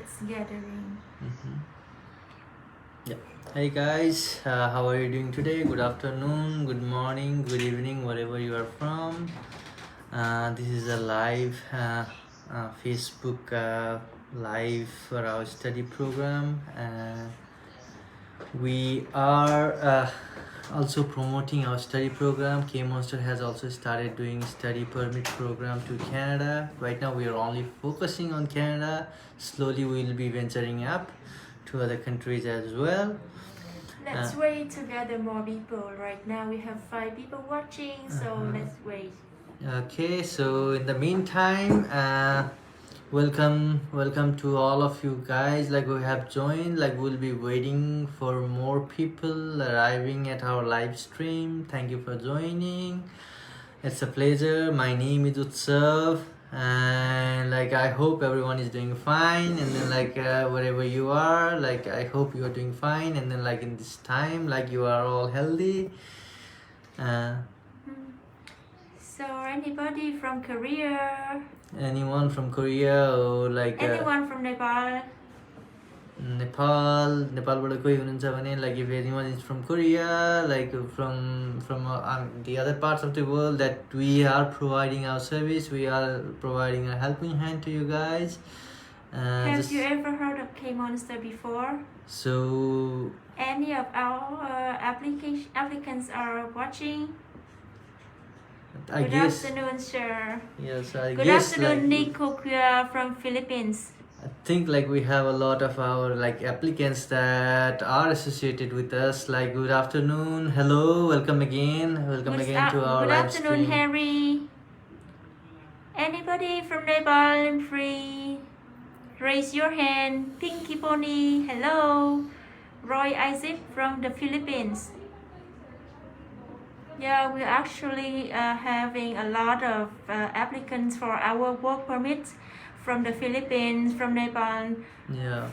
It's gathering. Yeah. Hey guys, how are you doing today? Good afternoon, good morning, good evening, wherever you are from. This is a live Facebook live for our study program. We are also promoting our study program. K-Monster has also started doing study permit program to Canada. Right now we are only focusing on Canada. Slowly we will be venturing up to other countries as well. Let's wait to gather more people. Right now we have 5 people watching, so let's wait. Okay, so in the meantime, welcome to all of you guys. Like, we have joined, like we'll be waiting for more people arriving at our live stream. Thank you for joining. It's a pleasure. My name is 𝗬𝗢𝗡, and like I hope everyone is doing fine, and then like wherever you are, like I hope you are doing fine, and then like in this time, like you are all healthy. So anybody from Korea? Anyone from Korea or like anyone from Nepal? Nepalबाट कोही हुनुहुन्छ भने, like if anyone is from Korea, like from the other parts of the world, that we are providing our service, we are providing a helping hand to you guys. Have you ever heard of K-Monster before? So any of our applicants are watching? Good afternoon, sir. Yes, I Good guess. Good afternoon, like, Nico from Philippines. I think like we have a lot of our like applicants that are associated with us. Like, good afternoon, hello, welcome again to our live stream. Good afternoon, Harry. Anybody from Nepal, free? Raise your hand. Pinky Pony, hello. Roy Isaac from the Philippines. Yeah, we're actually having a lot of applicants for our work permits from the Philippines, from Nepal. Yeah.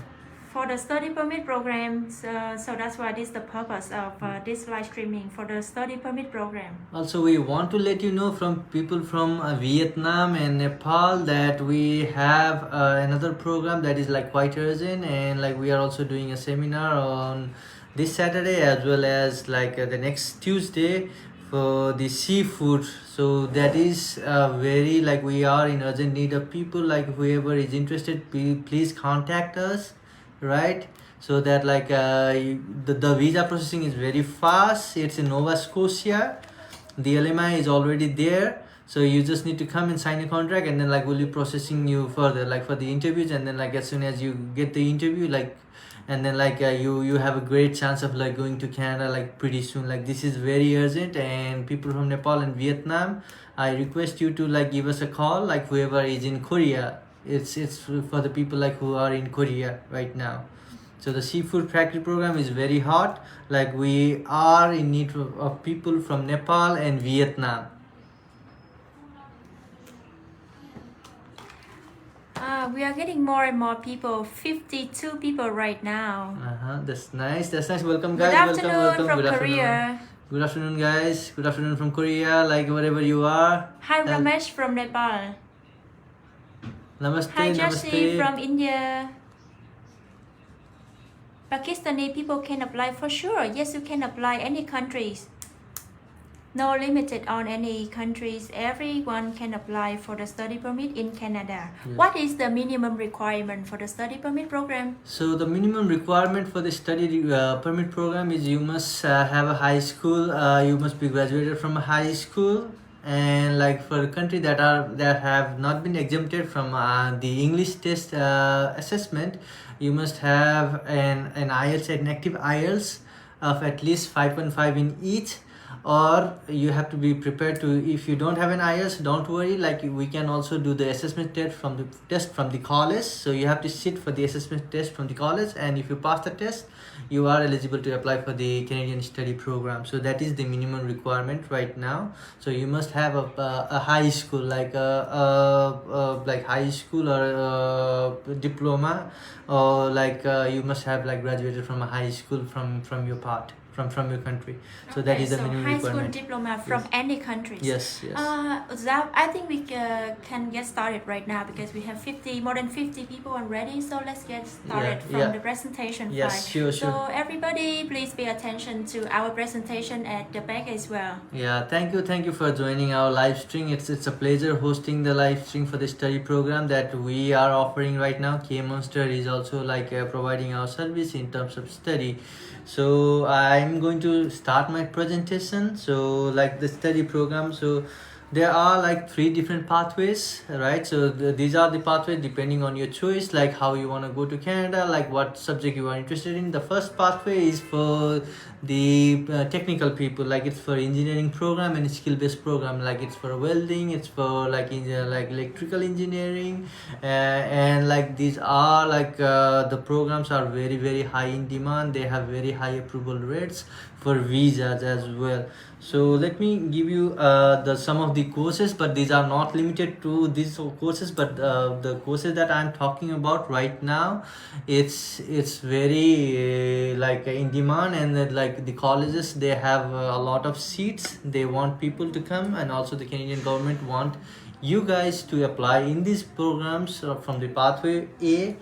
For the study permit program, so that's why this is the purpose of this live streaming for the study permit program. Also, we want to let you know from people from Vietnam and Nepal that we have another program that is like quite urgent, and like we are also doing a seminar on this Saturday as well as like the next Tuesday for the seafood. So that is very like we are in urgent need of people. Like whoever is interested, please contact us, right? So that like the visa processing is very fast. It's in Nova Scotia. The LMI is already there, so you just need to come and sign a contract, and then like we'll be processing you further, like for the interviews, and then like as soon as you get the interview, like, and then like you have a great chance of like going to Canada like pretty soon. Like this is very urgent, and people from Nepal and Vietnam, I request you to like give us a call. Like whoever is in Korea, it's for the people like who are in Korea right now. So the seafood factory program is very hot. Like we are in need of people from Nepal and Vietnam. We are getting more and more people. 52 people right now. That's nice. Welcome guys. Good afternoon from Korea. Good afternoon guys. Good afternoon from Korea. Like wherever you are. Hi Ramesh from Nepal. Namaste. Hi Jesse namaste. from India. Pakistani people can apply for sure. Yes, you can apply any countries. No limited on any countries. Everyone can apply for the study permit in Canada. Yes. What is the minimum requirement for the study permit program? So the minimum requirement for the study permit program is you must have a high school. You must be graduated from a high school, and like for a country that have not been exempted from the English test assessment, you must have an IELTS, an active IELTS of at least 5.5 in each. Or you have to be prepared to, if you don't have an IELTS, don't worry, like we can also do the assessment test from the college. So you have to sit for the assessment test from the college, and if you pass the test, you are eligible to apply for the Canadian study program. So that is the minimum requirement right now. So you must have a high school, like like high school or a diploma, or like you must have like graduated from a high school from your part. from your country. So that is the minimum high school requirement. diploma from any countries. Yes, yes. That, I think we can get started right now because we have more than 50 people already. So let's get started from the presentation Yes, part. sure. So everybody, please pay attention to our presentation at the back as well. Yeah, thank you for joining our live stream. It's a pleasure hosting the live stream for the study program that we are offering right now. 𝗬𝗢𝗡 is also like providing our service in terms of study. So I'm going to start my presentation. So like the study program, so there are like 3 different pathways, right? So these are the pathways depending on your choice, like how you want to go to Canada, like what subject you are interested in. The first pathway is for the technical people, like it's for engineering program and skill-based program, like it's for welding, it's for like like electrical engineering, and like these are like the programs are very high in demand. They have very high approval rates for visas as well. So let me give you some of the courses, but these are not limited to these courses, but the courses that I'm talking about right now, it's very like in demand, and like the colleges, they have a lot of seats. They want people to come, and also the Canadian government want you guys to apply in these programs from the pathway A.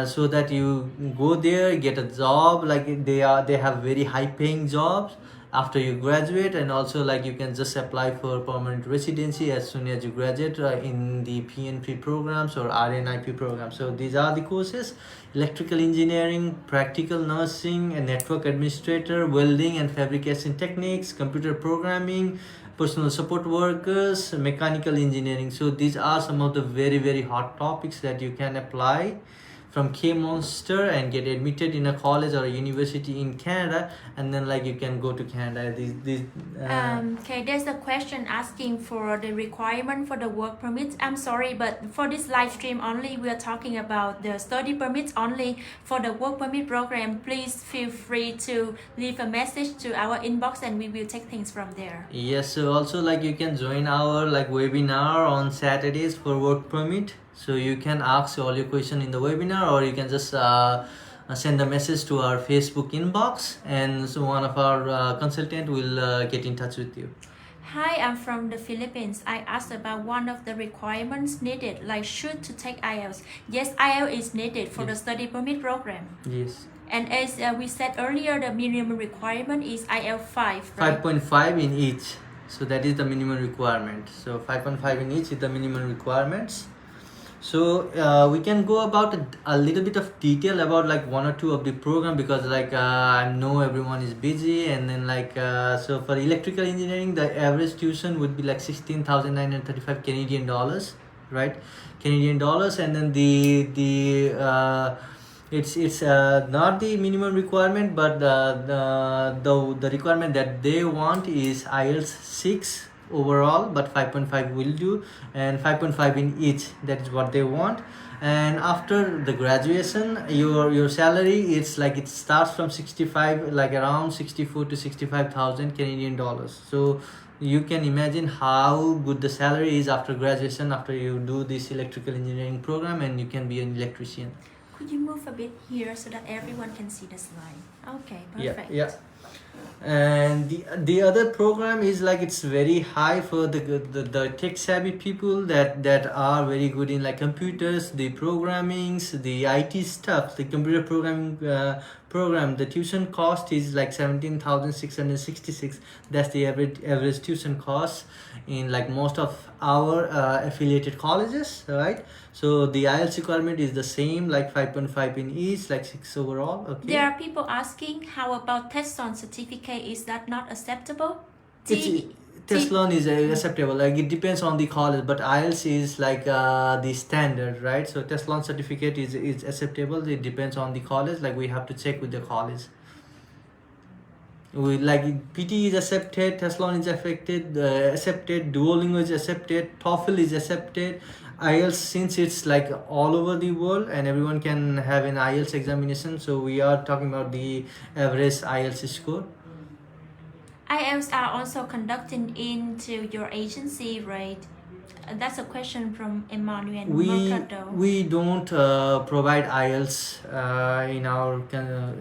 So that you go there, get a job, like they have very high paying jobs after you graduate, and also like you can just apply for permanent residency as soon as you graduate in the PNP programs or RNIP programs. So these are the courses: electrical engineering, practical nursing, and network administrator, welding and fabrication techniques, computer programming, personal support workers, mechanical engineering. So these are some of the very hot topics that you can apply from 𝗬𝗎𝗡 and get admitted in a college or a university in Canada, and then like you can go to Canada. Okay, there's a question asking for the requirement for the work permit. I'm sorry, but for this live stream only, we are talking about the study permits only. For the work permit program, please feel free to leave a message to our inbox and we will take things from there. Yes, so also like you can join our like webinar on Saturdays for work permit. So you can ask all your question in the webinar, or you can just send a message to our Facebook inbox, and so one of our consultant will get in touch with you. Hi, I'm from the Philippines. I asked about one of the requirements needed, like should to take IELTS. Yes, IELTS is needed for the study permit program. Yes. And as we said earlier, the minimum requirement is IELTS 5, right? 5.5 in each. So that is the minimum requirement. So 5.5 in each is the minimum requirements. So we can go about a little bit of detail about like 1 or 2 of the program, because like I know everyone is busy, and then like so for electrical engineering, the average tuition would be like 16,935 Canadian dollars, right? Canadian dollars. And then it's not the minimum requirement, but the requirement that they want is IELTS 6 overall, but 5.5 will do, and 5.5 in each. That is what they want. And after the graduation, your salary, it's like it starts from 65, like around 64 to 65,000 Canadian dollars. So you can imagine how good the salary is after graduation, after you do this electrical engineering program, and you can be an electrician. Could you move a bit here so that everyone can see the slide? Okay, perfect. Yeah. And the other program is like it's very high for the tech savvy people that are very good in like computers, the programmings, the IT stuff, the computer programming program. The tuition cost is like 17,666. That's the average tuition cost in like most of our affiliated colleges, right? So the IELTS requirement is the same, like 5.5 in each, like 6 overall. Okay. There are people asking, how about TESOL certificate? Is that not acceptable? TESOL is acceptable. Like it depends on the college, but IELTS is like the standard, right? So TESOL certificate is acceptable. It depends on the college. Like we have to check with the college. We like PT is accepted, TESOL is accepted, Duolingo is accepted, TOEFL is accepted. IELTS, since it's like all over the world and everyone can have an IELTS examination, so we are talking about the average IELTS score. IELTS are also conducted into your agency, right? That's a question from Emmanuel We Mercado. we don't provide IELTS in our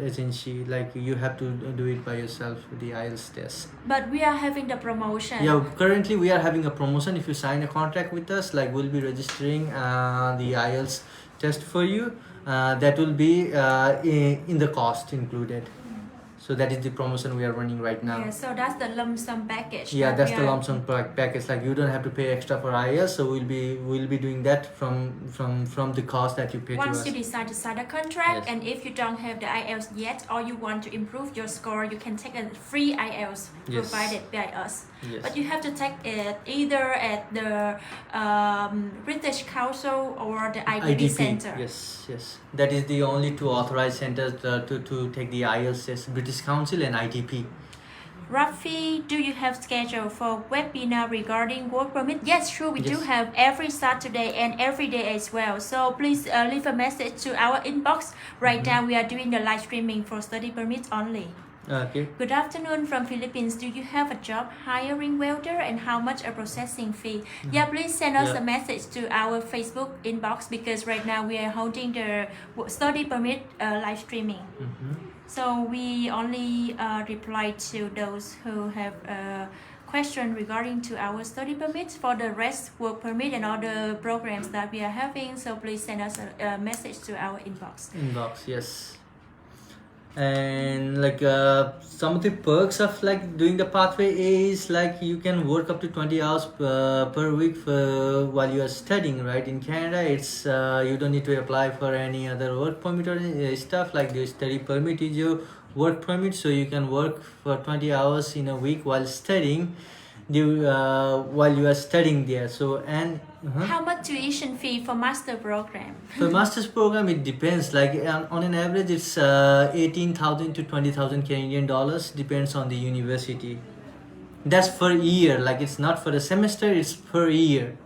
agency. Like you have to do it by yourself, the IELTS test. But we are having the promotion. Yeah, currently we are having a promotion. If you sign a contract with us, like we'll be registering the IELTS test for you. That will be in the cost included. So that is the promotion we are running right now. Yeah, so that's the lump sum package. Yeah, that that's we the are- lump sum package. Like you don't have to pay extra for IELTS, so we'll be doing that from the cost that you pay to Once us. you decide to sign a contract, Yes. and if you don't have the IELTS yet, or you want to improve your score, you can take a free IELTS Yes. provided by us. Yes. But you have to take it either at the British Council or the IDP Center. Yes, yes. That is the only two authorized centers to take the IELTS test: British Council and IDP. Rafi, do you have schedule for webinar regarding work permit? Yes, sure. We do Yes. have every Saturday and every day as well. So please leave a message to our inbox. Right now, we are doing the live streaming for study permits only. Okay. Good afternoon from Philippines. Do you have a job hiring welder, and how much a processing fee? Yeah, please send us Yeah. a message to our Facebook inbox, because right now we are holding the study permit live streaming. So we only reply to those who have a question regarding to our study permits. For the rest, work permit and other programs that we are having, so please send us a message to our inbox. Inbox, yes. And like some of the perks of like doing the pathway is like you can work up to 20 hours per week while you are studying, right? In Canada, it's you don't need to apply for any other work permit or stuff. Like the study permit is your work permit, so you can work for 20 hours in a week while studying. While you are studying there. So and How much tuition fee for master program? for master's program, it depends. Like on an average, it's 18,000 to 20,000 Canadian dollars. Depends on the university. That's per year. Like it's not for a semester. It's per year.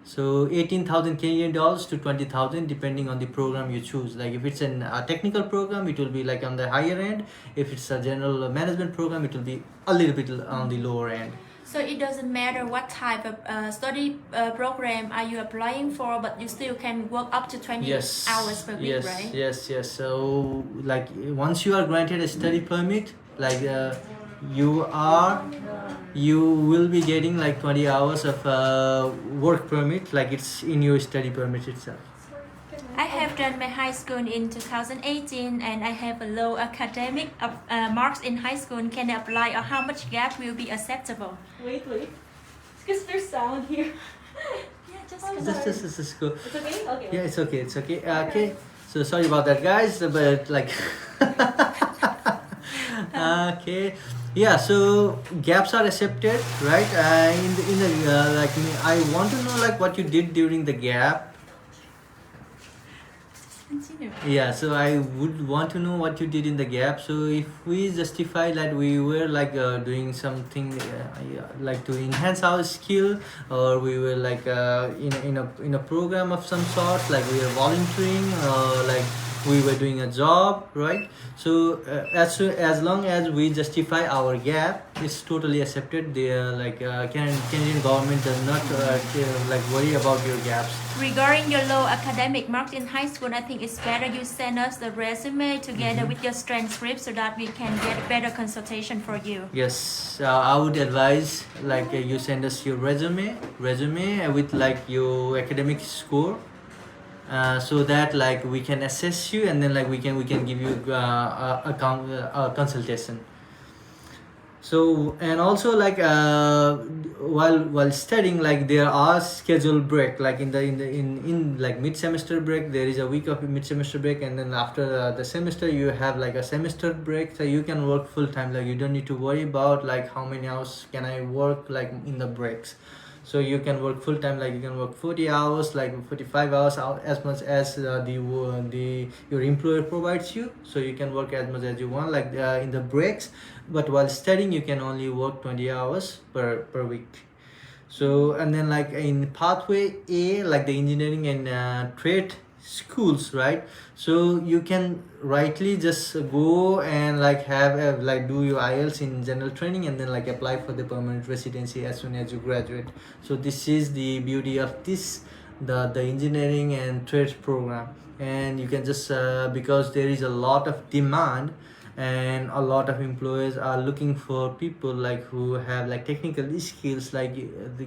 So 18,000 Canadian dollars to 20,000, depending on the program you choose. Like if it's a technical program, it will be like on the higher end. If it's a general management program, it will be a little bit on the lower end. So it doesn't matter what type of study program are you applying for, but you still can work up to 20 Yes. hours per week, Yes. right? Yes. Yes. So like once you are granted a study permit, like you will be getting like 20 hours of work permit, like it's in your study permit itself. I have done my high school in 2018, and I have a low academic marks in high school. Can I apply, or how much gap will be acceptable? Wait. It's because there's sound here. Yeah, just This is cool. It's okay? Okay. Yeah, it's okay. It's okay. Okay. So sorry about that, guys. But like, okay. Yeah. So gaps are accepted, right? In the like, I want to know like what you did during the gap. continue. Yeah, so I would want to know what you did in the gap. So if we justify that we were like doing something like to enhance our skill, or we were like in a program of some sort, like we were volunteering, or like we were doing a job, right? So as long as we justify our gap, it's totally accepted. They like Canadian government does not like worry about your gaps. Regarding your low academic marks in high school, I think it's better you send us the resume together with your transcript, so that we can get a better consultation for you. Yes, I would advise like you send us your resume with like your academic score, so that like we can assess you, and then like we can give you a consultation. So and also like while studying, like there are scheduled break, like in like mid-semester break, there is a week of mid-semester break, and then after the semester you have like a semester break, so you can work full time. Like you don't need to worry about like how many hours can I work like in the breaks. So you can work full time, like you can work 40 hours, like 45 hours, as much as your employer provides you. So you can work as much as you want, like in the breaks. But while studying, you can only work 20 hours per week. So and then like in pathway A, like the engineering and trade schools, right? So you can rightly just go and like have like do your IELTS in general training and then like apply for the permanent residency as soon as you graduate. So this is the beauty of this, the engineering and trades program. And you can just because there is a lot of demand and a lot of employers are looking for people like who have like technical skills, like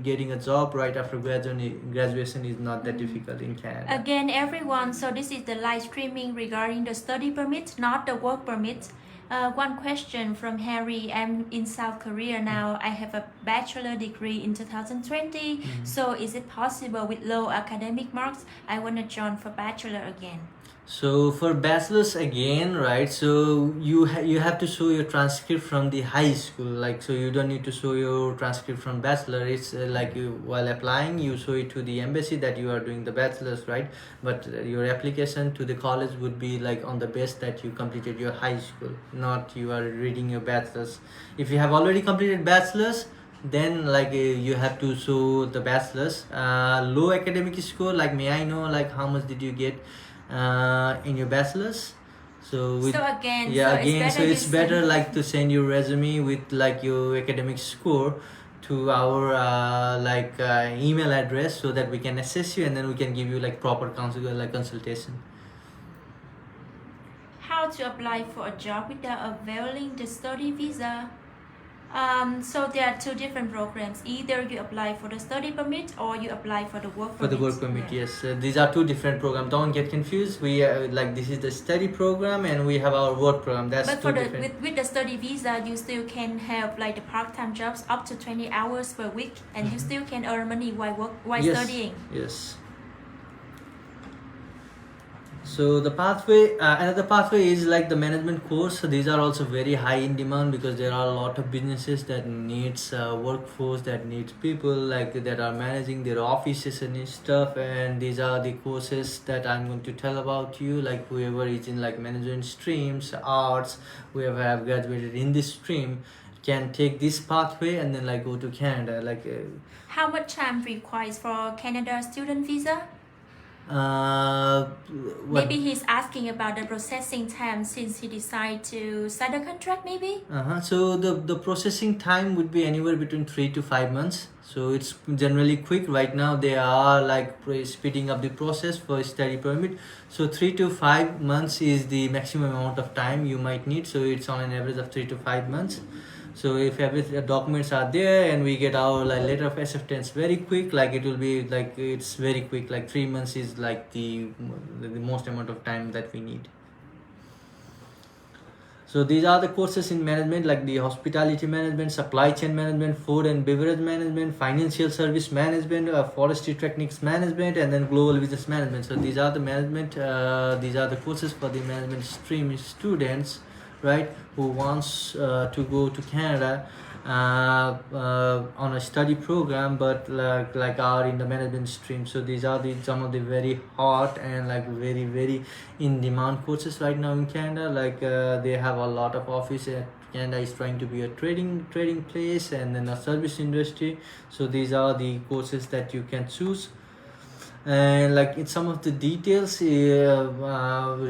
getting a job right after graduation is not that difficult in Canada. Again, everyone, so this is the live streaming regarding the study permit, not the work permit. One question from Harry. I'm in South Korea now. I have a bachelor degree in 2020. So is it possible with low academic marks? I want to join for bachelor again. So for bachelor's again, right, so you have to show your transcript from the high school, like, so you don't need to show your transcript from bachelor. It's like you, while applying, you show it to the embassy that you are doing the bachelor's, right? But your application to the college would be like on the base that you completed your high school, not you are reading your bachelor's. If you have already completed bachelor's, then like you have to show the bachelor's. Low academic score, like, may I know like how much did you get in your bachelor's? So it's better like to send your resume with like your academic score to our email address, so that we can assess you and then we can give you like proper consultation. How to apply for a job without availing the study visa? So there are two different programs. Either you apply for the study permit or you apply for the work permit. For the work permit, yes. These are two different programs. Don't get confused. We like, this is the study program and we have our work program. That's but two for the different. with the study visa, you still can have like the part-time jobs up to 20 hours per week, and you still can earn money while studying. Yes. So the pathway, another pathway is like the management course. So these are also very high in demand because there are a lot of businesses that needs workforce, that needs people like that are managing their offices and stuff. And these are the courses that I'm going to tell about you. Like whoever is in like management streams, arts, whoever have graduated in this stream can take this pathway and then like go to Canada. Like how much time requires for Canada student visa? Maybe he's asking about the processing time since he decided to sign a contract, maybe? So the processing time would be anywhere between 3 to 5 months. So it's generally quick. Right now they are like speeding up the process for study permit. So 3 to 5 months is the maximum amount of time you might need. So it's on an average of 3 to 5 months. So if every documents are there and we get our like letter of acceptance very quick, like it will be like, it's very quick, like 3 months is like the most amount of time that we need. So these are the courses in management, like the hospitality management, supply chain management, food and beverage management, financial service management, forestry techniques management, and then global business management. So these are the management, these are the courses for the management stream students, right, who wants to go to Canada on a study program, but like are in the management stream. So these are some of the very hot and like very in demand courses right now in Canada. Like they have a lot of office. Canada is trying to be a trading place and then a service industry. So these are the courses that you can choose. And like in some of the details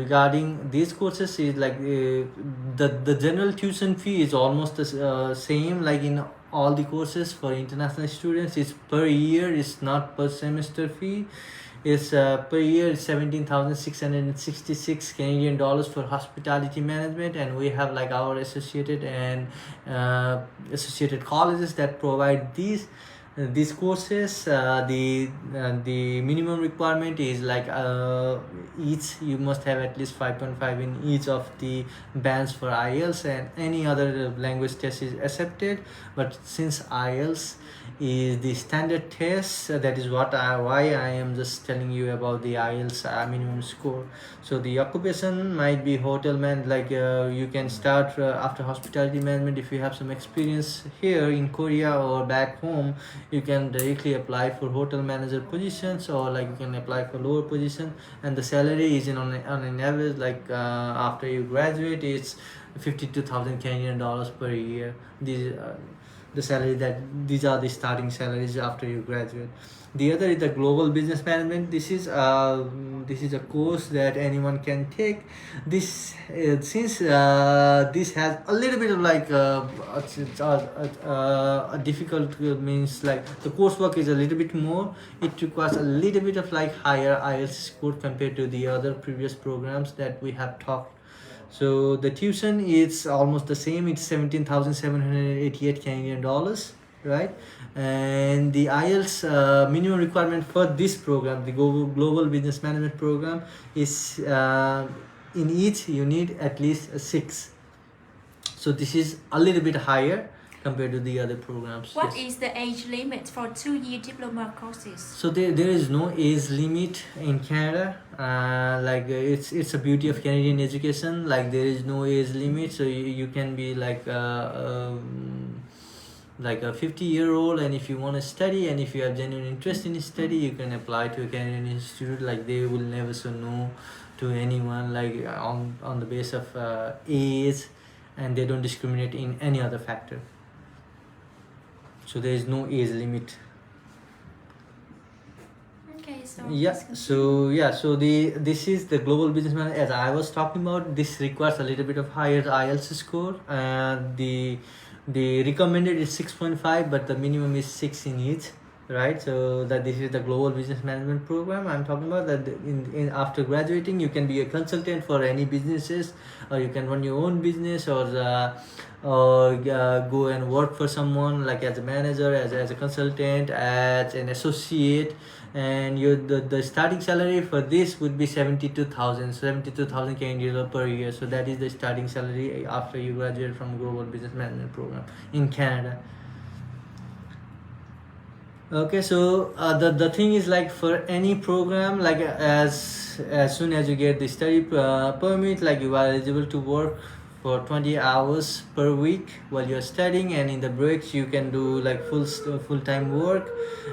regarding these courses is like the general tuition fee is almost the same like in all the courses for international students. It's per year, it's not per semester fee. It's per year 17,666 Canadian dollars for hospitality management, and we have like our associated and associated colleges that provide these courses. The minimum requirement is like each you must have at least 5.5 in each of the bands for IELTS, and any other language test is accepted. But since IELTS is the standard test, that is why I am just telling you about the IELTS minimum score. So the occupation might be hotel man, like you can start after hospitality management. If you have some experience here in Korea or back home, you can directly apply for hotel manager positions, or like you can apply for lower position, and the salary is on an average like the salary that these are the starting salaries after you graduate. The other is the global business management. This is a course that anyone can take. This since this has a little bit of like a difficult means like the coursework is a little bit more. It requires a little bit of like higher IELTS score compared to the other previous programs that we have talked. So the tuition is almost the same. It's 17,788 Canadian dollars, right? And the IELTS minimum requirement for this program, the global business management program, is in each you need at least a 6. So this is a little bit higher compared to the other programs. What is the age limit for 2-year diploma courses? So there is no age limit in Canada. It's a beauty of Canadian education. Like there is no age limit, so you can be like a 50-year-old, and if you want to study and if you have genuine interest in study, you can apply to a Canadian institute. Like they will never say no to anyone, like on the basis of age, and they don't discriminate in any other factor. So there is no age limit. Okay, so this is the global business management. As I was talking about, this requires a little bit of higher IELTS score. The recommended is 6.5, but the minimum is 6 in each, right? So that this is the global business management program I'm talking about. That in after graduating, you can be a consultant for any businesses, or you can run your own business, or go and work for someone, like as a manager, as a consultant, as an associate. And the starting salary for this would be 72,000 Canadian dollars per year. So that is the starting salary after you graduate from global business management program in Canada. Okay, so the thing is, like for any program, like as soon as you get the study permit, like you are eligible to work for 20 hours per week while you're studying, and in the breaks you can do like full-time work.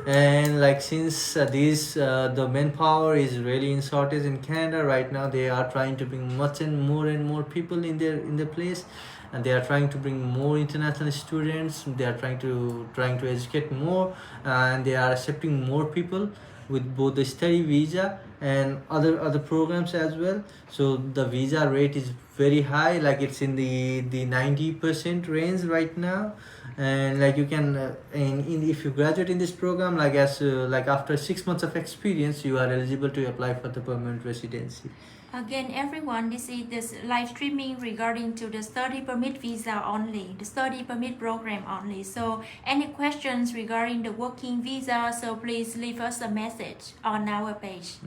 And like since the manpower is really in shortage in Canada right now, they are trying to bring and more people in their place, and they are trying to bring more international students. They are trying to educate more, and they are accepting more people with both the study visa and other programs as well. So the visa rate is very high, like it's in the 90% range right now. And like you can if you graduate in this program, like after 6 months of experience, you are eligible to apply for the permanent residency. Again, everyone, this is this live streaming regarding to the study permit visa only, the study permit program only. So any questions regarding the working visa, so please leave us a message on our page.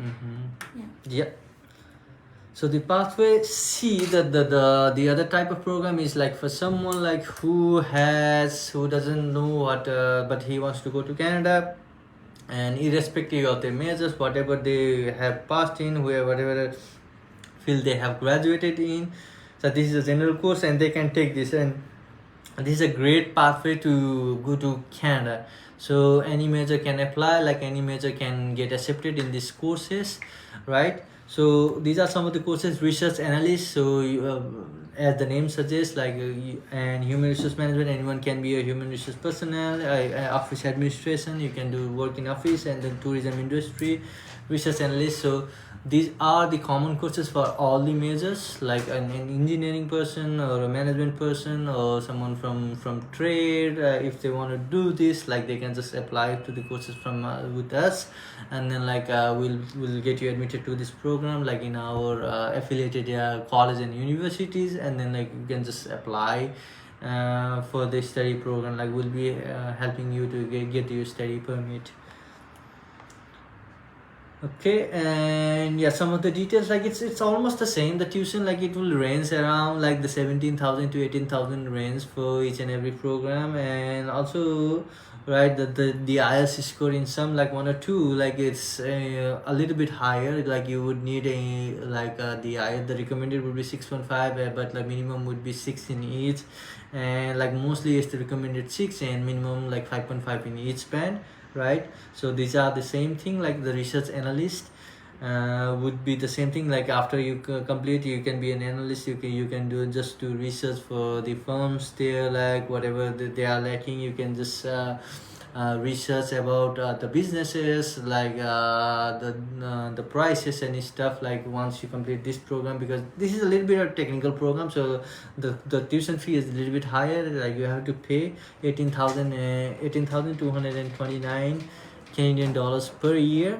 Yeah. So the pathway C, the other type of program is like for someone like who doesn't know what, but he wants to go to Canada, and irrespective of their majors, whatever they have passed in, whatever field they have graduated in. So this is a general course, and they can take this, and this is a great pathway to go to Canada. So any major can apply, like any major can get accepted in these courses, right? So these are some of the courses. Research analyst, so as the name suggests, like and human resource management, anyone can be a human resource personnel. Office administration, you can do work in office, and then tourism industry. Research analyst, so these are the common courses for all the majors, like an engineering person or a management person or someone from trade. If they want to do this, like they can just apply to the courses from with us, and then like we'll get you admitted to this program, like in our affiliated college and universities, and then like you can just apply for the study program. Like we'll be helping you to get your study permit. Okay, and yeah, some of the details, like it's almost the same. The tuition, like it will range around like the 17,000 to 18,000 range for each and every program. And also, right, the IELTS score in some, like 1 or 2, like it's a little bit higher. Like you would need the recommended would be 6.5, but like minimum would be 6 in each, and like mostly it's the recommended 6 and minimum like 5.5 in each band, right? So these are the same thing, like the research analyst. would be the same thing. Like after you complete, you can be an analyst. You can do research for the firms there, like whatever they are lacking. You can just research about the businesses, like the prices and stuff, like once you complete this program, because this is a little bit of technical program, so the tuition fee is a little bit higher. Like you have to pay 18,229 Canadian dollars per year.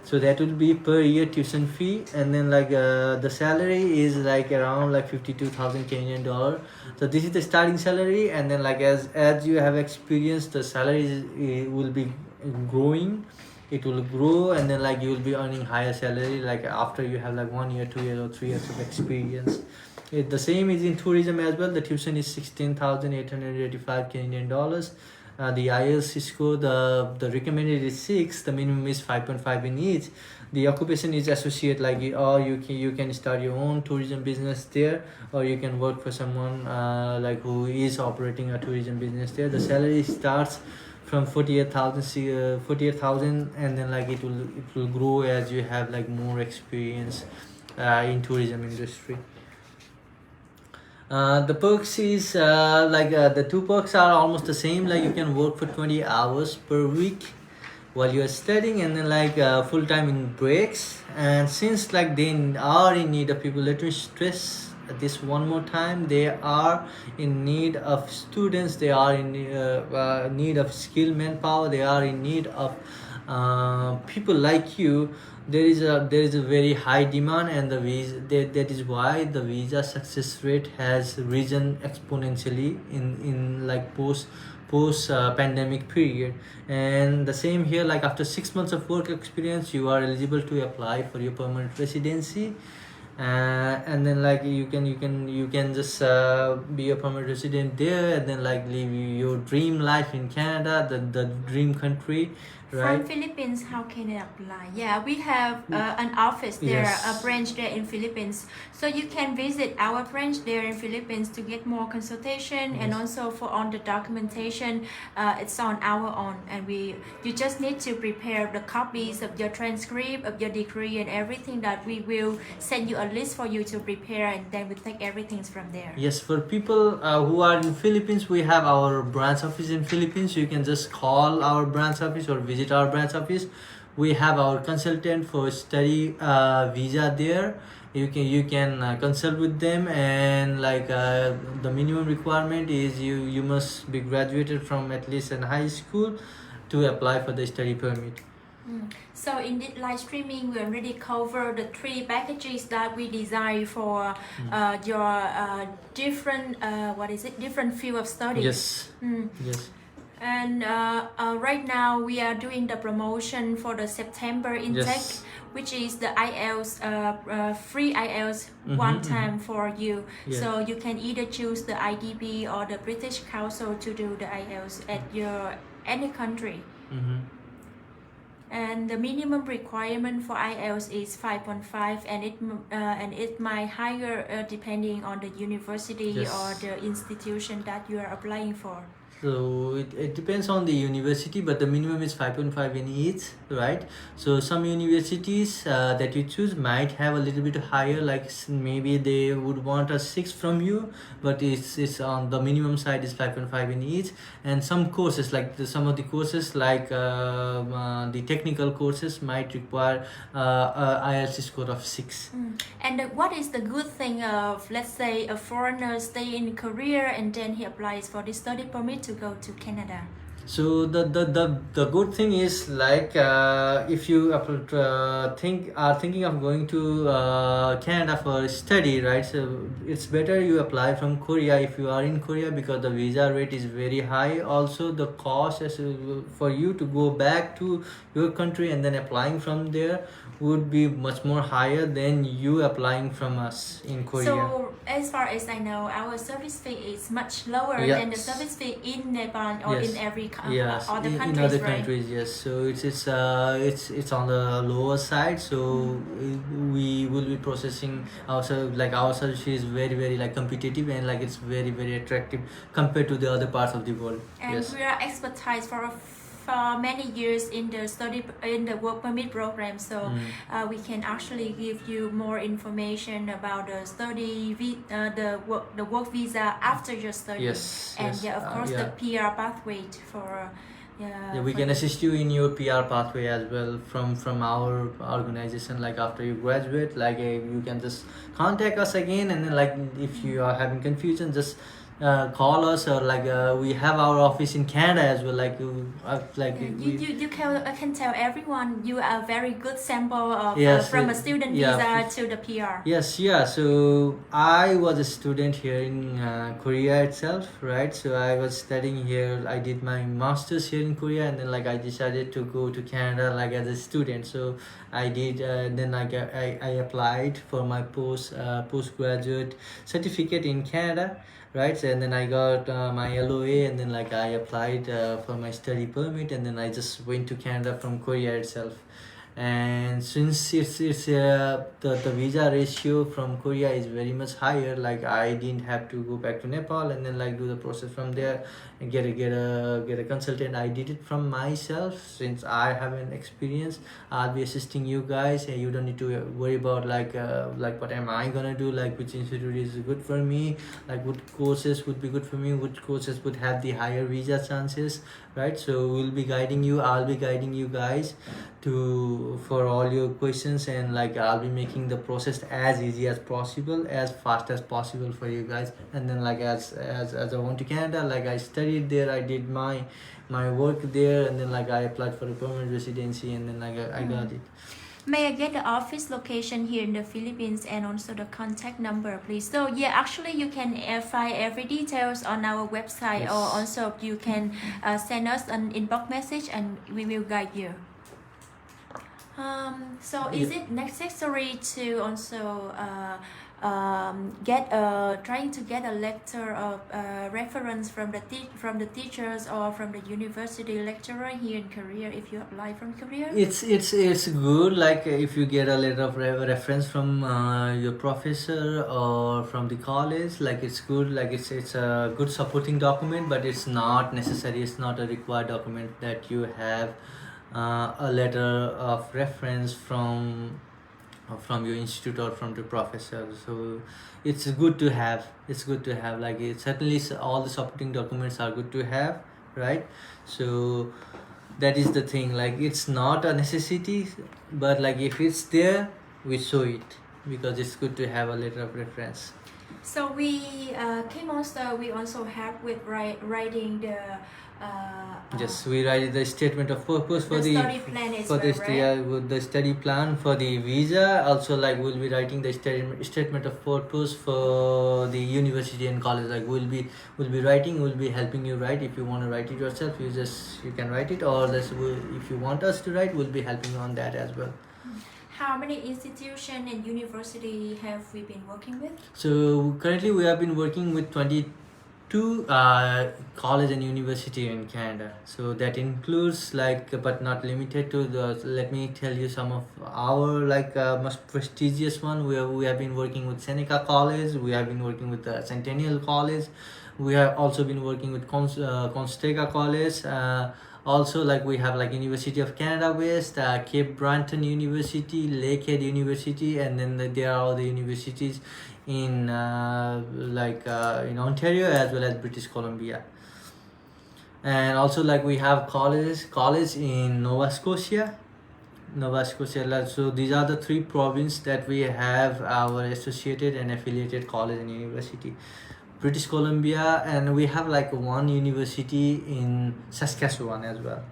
So that will be per year tuition fee, and then like the salary is like around like 52,000 Canadian dollar. So this is the starting salary, and then like as you have experience, the salary will be growing. It will grow, and then like you will be earning higher salary like after you have like 1 year, 2 years, or 3 years of experience. The same is in tourism as well. The tuition is 16,885 Canadian dollars. The IELTS score, the recommended is 6, the minimum is 5.5 in each. The occupation is associate, like or you can start your own tourism business there, or you can work for someone like who is operating a tourism business there. The salary starts from 48,000, and then like it will grow as you have like more experience in tourism industry. The perks is the two perks are almost the same. Like you can work for 20 hours per week while you are studying, and then like full-time in breaks. And since like they are in need of people, let me stress this one more time, they are in need of students, they are in need of skilled manpower, they are in need of people like you. There is a very high demand, and the visa that is why the visa success rate has risen exponentially in like post pandemic period. And the same here, like after 6 months of work experience, you are eligible to apply for your permanent residency. And then like you can just be a permanent resident there, and then like live your dream life in Canada, the dream country, right? From Philippines, how can I apply? Yeah, we have an office there, Yes. a branch there in Philippines. So you can visit our branch there in Philippines to get more consultation, and also for on the documentation, it's on our own. And you just need to prepare the copies of your transcript, of your degree, and everything that we will send you a list for you to prepare, and then we take everything from there. Yes, for people who are in Philippines, we have our branch office in Philippines. You can just call our branch office or visit our branch office. We have our consultant for study visa there. You can consult with them, and like the minimum requirement is you must be graduated from at least in high school to apply for the study permit. So in this live streaming, we already covered the 3 packages that we designed for your different different field of study. Yes. Yes. And right now we are doing the promotion for the September intake, Yes. which is the IELTS free IELTS one time for you. Yeah. So you can either choose the IDP or the British Council to do the IELTS at your any country. And the minimum requirement for IELTS is 5.5, and it might higher depending on the university Yes. or the institution that you are applying for. So it depends on the university, but the minimum is 5.5 in each, right? So some universities that you choose might have a little bit higher, like maybe they would want a 6 from you, but it's on the minimum side is 5.5 in each. And some courses, like some of the courses like the technical courses might require IELTS score of 6. And what is the good thing of, let's say, a foreigner stay in Korea and then he applies for the study permit to go to Canada? So the good thing is, like if you are thinking of going to Canada for study, right? So it's better you apply from Korea if you are in Korea, because the visa rate is very high. Also the cost for you to go back to your country and then applying from there would be much more higher than you applying from us in Korea. So as far as I know, our service fee is much lower than the service fee in Nepal or Yes. in every Yes, other countries, in other right? countries, yes. So it's on the lower side. So we will be processing our service is very like competitive, and like it's very attractive compared to the other parts of the world. And Yes. we are expertise for for many years in the work permit program, so we can actually give you more information about the work visa after your study. Yes, And yes. yeah, of course, the PR pathway for. Yeah, we can assist you in your PR pathway as well from our organization. Like after you graduate, like you can just contact us again, and then like if you are having confusion, just call us, or like we have our office in Canada as well. Like You can tell everyone you are a very good sample of Yes, from a student visa to the PR. Yes, yeah. So I was a student here in Korea itself, right? So I was studying here. I did my masters here in Korea, and then like I decided to go to Canada like as a student. So I did. Then I applied for my postgraduate certificate in Canada, right? So, and then I got my LOA, and then like I applied for my study permit, and then I just went to Canada from Korea itself. And since it's the visa ratio from Korea is very much higher, like I didn't have to go back to Nepal and then like do the process from there and get a consultant. I did it from myself. Since I have an experience, I'll be assisting you guys, and you don't need to worry about like what am I gonna do, like which institute is good for me, like what courses would be good for me, which courses would have the higher visa chances, right? So we'll be guiding you. I'll be guiding you guys for all your questions, and like I'll be making the process as easy as possible, as fast as possible for you guys. And then like as I went to Canada, like I studied there, I did my work there, and then like I applied for a permanent residency, and then like I got it. May I get the office location here in the Philippines and also the contact number, please? So yeah, actually you can find every details on our website, Yes. or also you can send us an inbox message and we will guide you. So is it necessary to also trying to get a letter of reference from the teachers or from the university lecturer here in Korea if you apply from Korea? It's good, like if you get a letter of reference from your professor or from the college, like it's good, like it's a good supporting document, but it's not necessary, it's not a required document that you have a letter of reference from your institute or from the professor. So it's good to have, like it certainly all the supporting documents are good to have, right? So that is the thing, like it's not a necessity, but like if it's there, we show it because it's good to have a letter of reference. So we we also help with writing the Yes, we write the statement of purpose for the study plan as for well, right? with the study plan for the visa. Also, like we'll be writing the statement of purpose for the university and college. Like we'll be helping you write. If you want to write it yourself, you can write it, or if you want us to write, we'll be helping you on that as well. How many institutions and university have we been working with? So currently we have been working with 22 college and university in Canada. So that includes like, but not limited to the, let me tell you some of our like most prestigious one. We have been working with Seneca College, we have been working with Centennial College, we have also been working with Gonzaga College. Also, like we have like University of Canada West, Cape Breton University, Lakehead University, and then there are other universities in in Ontario as well as British Columbia. And also like we have college in Nova Scotia. So these are the three provinces that we have our associated and affiliated college and university. British Columbia, and we have like one university in Saskatchewan as well.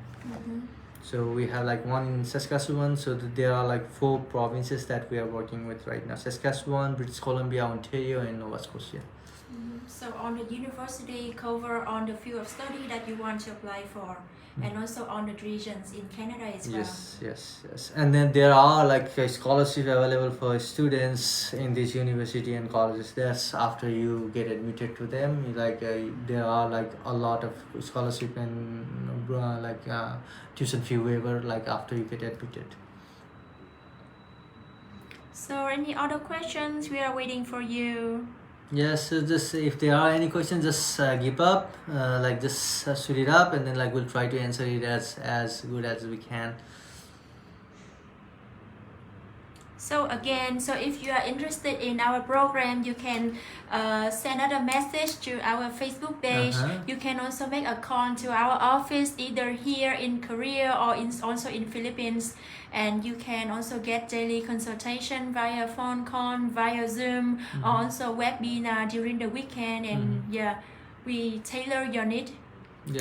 So we have like one in Saskatchewan. So there are like 4 provinces that we are working with right now: Saskatchewan, British Columbia, Ontario, and Nova Scotia. So on the university cover on the field of study that you want to apply for, and also on the regions in Canada as well. Yes. And then there are like a scholarship available for students in this university and colleges. That's after you get admitted to them. Like there are like a lot of scholarship and tuition fee waiver like after you get admitted. So any other questions? We are waiting for you. Yes, so just if there are any questions, just give up, like just shoot it up, and then like we'll try to answer it as good as we can. So again, so if you are interested in our program, you can send us a message to our Facebook page. You can also make a call to our office, either here in Korea or also in Philippines. And you can also get daily consultation via phone call, via Zoom, or also webinar during the weekend. And yeah, we tailor your need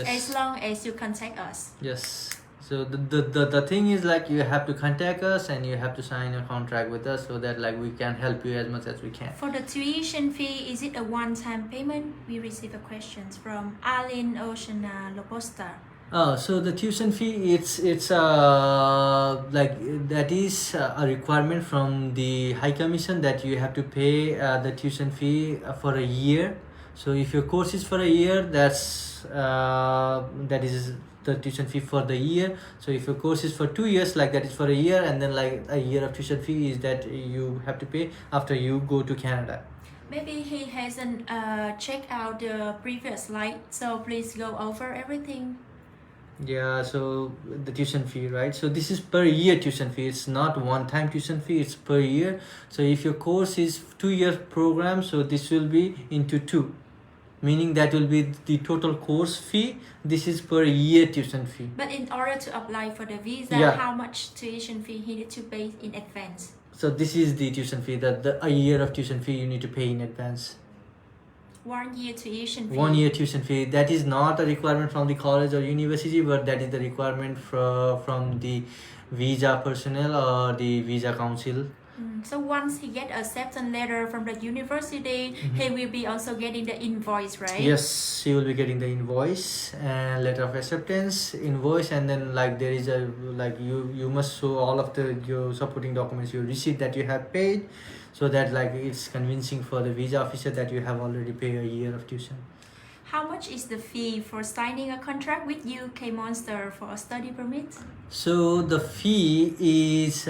as long as you contact us. Yes. So the thing is like you have to contact us and you have to sign a contract with us so that like we can help you as much as we can. For the tuition fee, is it a one-time payment? We receive a question from 𝗬𝗢𝗨𝗥. Oh, so the tuition fee, it's like that is a requirement from the High Commission that you have to pay the tuition fee for a year. So if your course is for a year, that is the tuition fee for the year. So if your course is for 2 years, like that is for a year, and then like a year of tuition fee is that you have to pay after you go to Canada. Maybe he hasn't checked out the previous slide, so please go over everything. Yeah, so the tuition fee, right? So this is per year tuition fee. It's not one-time tuition fee, it's per year. So if your course is 2-year program, so this will be into 2, meaning that will be the total course fee. This is per year tuition fee. But in order to apply for the visa, how much tuition fee he need to pay in advance? So this is the tuition fee, that a year of tuition fee you need to pay in advance. 1 year tuition fee. 1 year tuition fee. That is not a requirement from the college or university, but that is the requirement from the visa personnel or the visa council. So once he get a acceptance letter from the university, he will be also getting the invoice, right? Yes, he will be getting the invoice and letter of acceptance, invoice, and then like there is a like you must show all of your supporting documents, your receipt that you have paid, so that like it's convincing for the visa officer that you have already paid a year of tuition. How much is the fee for signing a contract with UK Monster for a study permit? So the fee is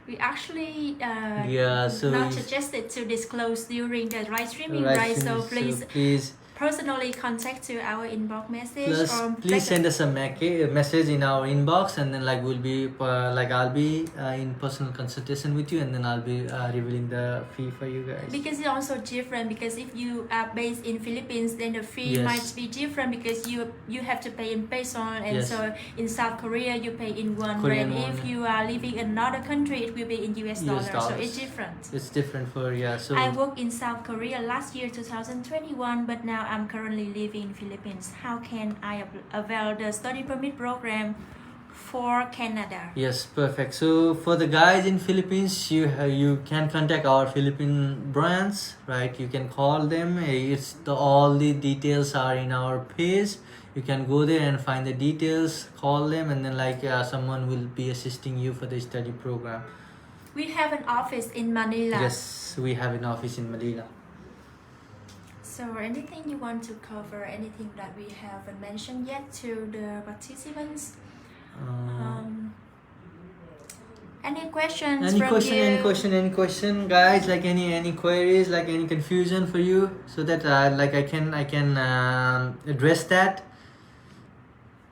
we actually so not suggested to disclose during the live streaming, right? So please personally contact to our inbox message. Or please send us a message in our inbox, and then like we'll be I'll be in personal consultation with you, and then I'll be revealing the fee for you guys. Because it's also different, because if you are based in Philippines, then the fee might be different because you have to pay in peso, and so in South Korea you pay in won. If you are living in another country, it will be in US dollars. So it's different. It's different for So I worked in South Korea last year 2021, but now I'm currently living in Philippines. How can I avail the study permit program for Canada? Yes, perfect. So for the guys in Philippines, you can contact our Philippine branch, right? You can call them. All the details are in our page. You can go there and find the details, call them, and then someone will be assisting you for the study program. We have an office in Manila. Yes, we have an office in Manila. So anything you want to cover, anything that we haven't mentioned yet to the participants? Any questions Any question, guys? Like any queries, like any confusion for you, so that I can address that.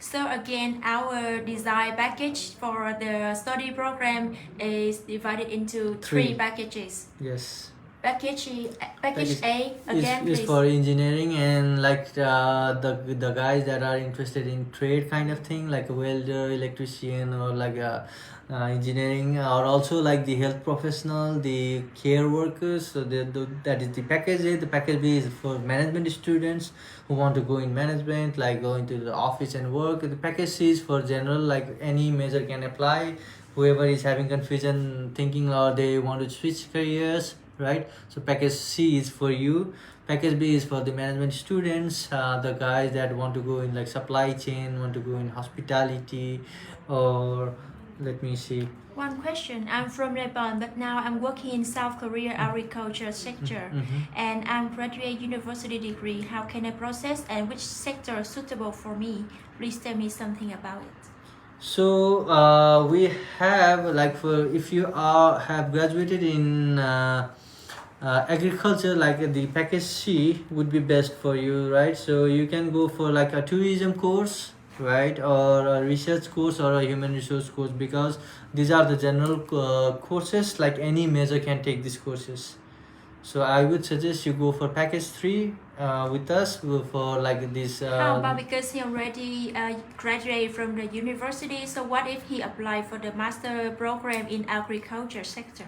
So again, our design package for the study program is divided into 3 packages. Yes. Package A again is for engineering, and the guys that are interested in trade kind of thing, like a welder, electrician, or engineering, or also like the health professional, the care workers. So that is the package A. The package B is for management students who want to go in management, like go into the office and work. The package C is for general, like any major can apply. Whoever is having confusion thinking or they want to switch careers, right? So package C is for you. Package B is for the management students, the guys that want to go in supply chain, want to go in hospitality, or let me see. One question. I'm from Nepal, but now I'm working in South Korea agriculture sector, and I'm graduate university degree. How can I process, and which sector is suitable for me? Please tell me something about it. So we have if you have graduated in agriculture, like the package C would be best for you, right? So you can go for like a tourism course, right, or a research course or a human resource course, because these are the general courses. Like any major can take these courses. So I would suggest you go for package 3 with us for like this. How about because he already graduated from the university, so what if he applied for the master program in agriculture sector?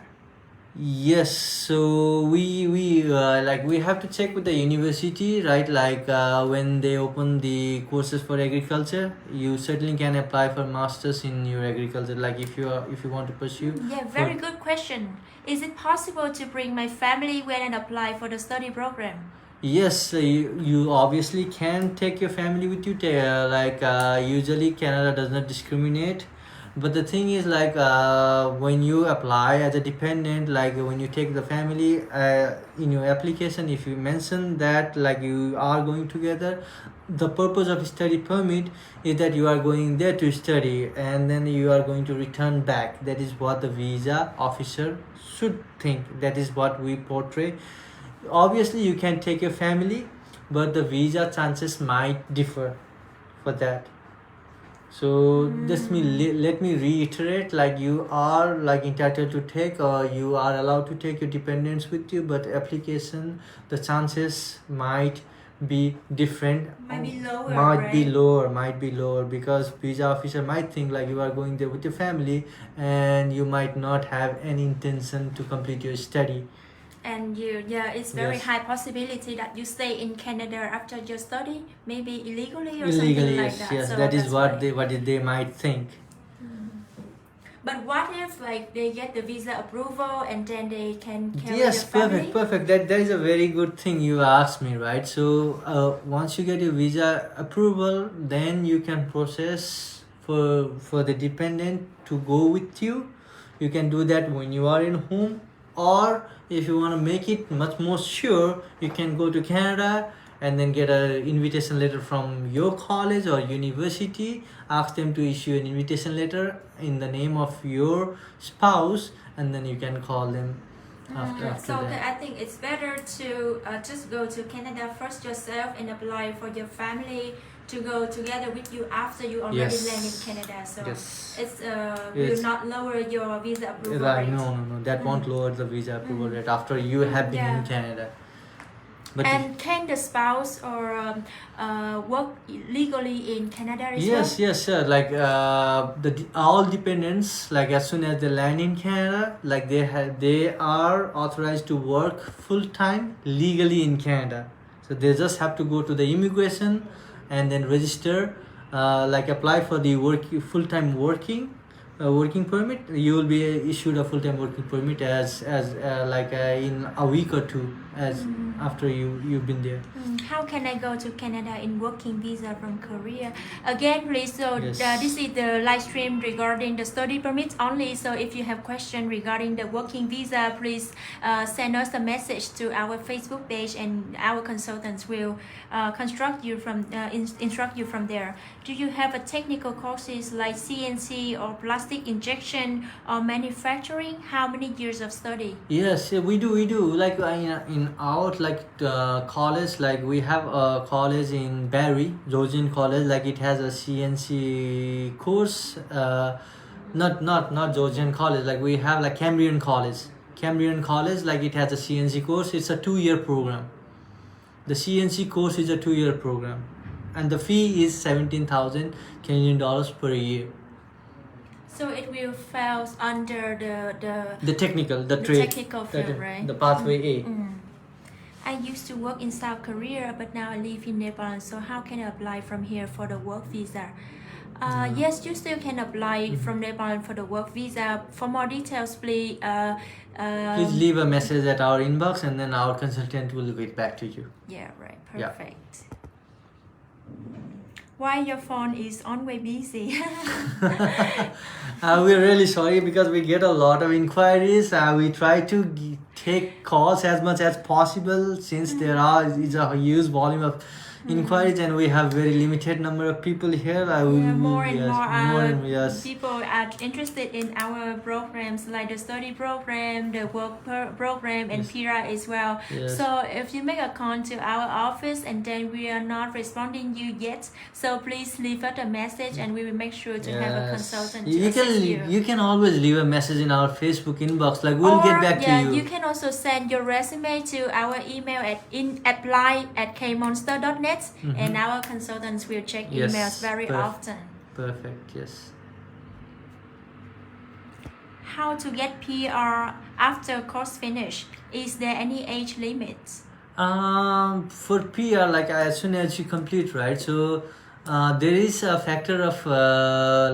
Yes, so we like we have to check with the university, right? Like when they open the courses for agriculture, you certainly can apply for masters in your agriculture. Like if you want to pursue. Yeah, very good question. Is it possible to bring my family when and apply for the study program? Yes, you obviously can take your family with you. Usually Canada does not discriminate, but the thing is like when you apply as a dependent, like when you take the family in your application, if you mention that like you are going together, the purpose of study permit is that you are going there to study and then you are going to return back. That is what the visa officer should think. That is what we portray. Obviously you can take your family, but the visa chances might differ for that. So let me reiterate, like you are like entitled to take, or you are allowed to take your dependents with you, but application, the chances might be different, Might be lower, might be lower, because visa officer might think like you are going there with your family and you might not have any intention to complete your study. And it's very Yes. high possibility that you stay in Canada after your study, maybe illegally or Illegally, something like yes, that. yes, So that is that's what why. they might think. But what if like they get the visa approval and then they can carry Yes, the family? perfect. That is a very good thing you asked me, right? So once you get your visa approval, then you can process for the dependent to go with you. You can do that when you are in home, or if you want to make it much more sure, you can go to Canada and then get an invitation letter from your college or university. Ask them to issue an invitation letter in the name of your spouse, and then you can call them after So that. I think it's better to just go to Canada first yourself and apply for your family to go together with you after you already Yes. land in Canada. So Yes. it's It's- will not lower your visa approval Right, rate. no, that won't lower the visa approval rate after you have been in Yeah. Canada. But And can the spouse or work legally in Canada as well? yes, sir. Like all dependents, like as soon as they land in Canada, like they are authorized to work full time legally in Canada. So they just have to go to the immigration and then register, like apply for the full time working permit. You will be issued a full time working permit as in a week or two as after you've been there. How can I go to Canada in working visa from Korea? Again, please, so Yes. this is the live stream regarding the study permits only. So if you have question regarding the working visa, please send us a message to our Facebook page and our consultants will instruct you from there. Do you have a technical courses like CNC or plastic injection or manufacturing? How many years of study? Yes, yeah, we do. Like in our college, like we have a college in Barrie, Georgian College. Like it has a CNC course. Not Georgian College. Like we have like Cambrian College. Like it has a CNC course. It's a 2-year program. The CNC course is a 2-year program, and the fee is 17,000 Canadian dollars per year. So it will fall under The technical, the the trade, technical field, right? the pathway A. I used to work in South Korea, but now I live in Nepal. So how can I apply from here for the work visa? Yes, you still can apply from Nepal for the work visa. For more details, please. Please leave a message at our inbox, and then our consultant will get back to you. Yeah, right. Yeah. Perfect. Why your phone is always busy? We're really sorry because we get a lot of inquiries. We try to take calls as much as possible since there is a huge volume of inquiries, and we have very limited number of people here. More and more yes. people are interested in our programs, like the study program, the work program, and Yes. PIRA as well. Yes. So if you make a call to our office and then we are not responding you yet, so please leave us a message and we will make sure to have a consultant to assist you. You can always leave a message in our Facebook inbox, like we'll get back to you. You can also send your resume to our email at apply@kmonster.net, and our consultants will check Yes, emails very often. Perfect, yes. How to get PR after course finish? Is there any age limit? For PR, like as soon as you complete, right? So there is a factor of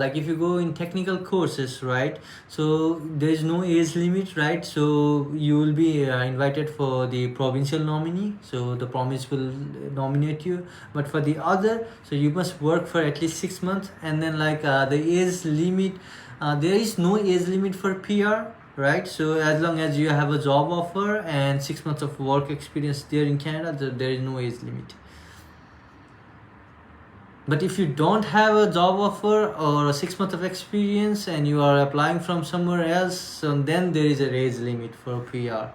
like if you go in technical courses, right? So there is no age limit, right? So you will be invited for the provincial nominee. So the province will nominate you. But for the other, so you must work for at least 6 months, and then like the age limit, there is no age limit for PR. Right, so as long as you have a job offer and 6 months of work experience there in Canada, there is no age limit. But if you don't have a job offer or a 6 months of experience and you are applying from somewhere else, so then there is a age limit for PR.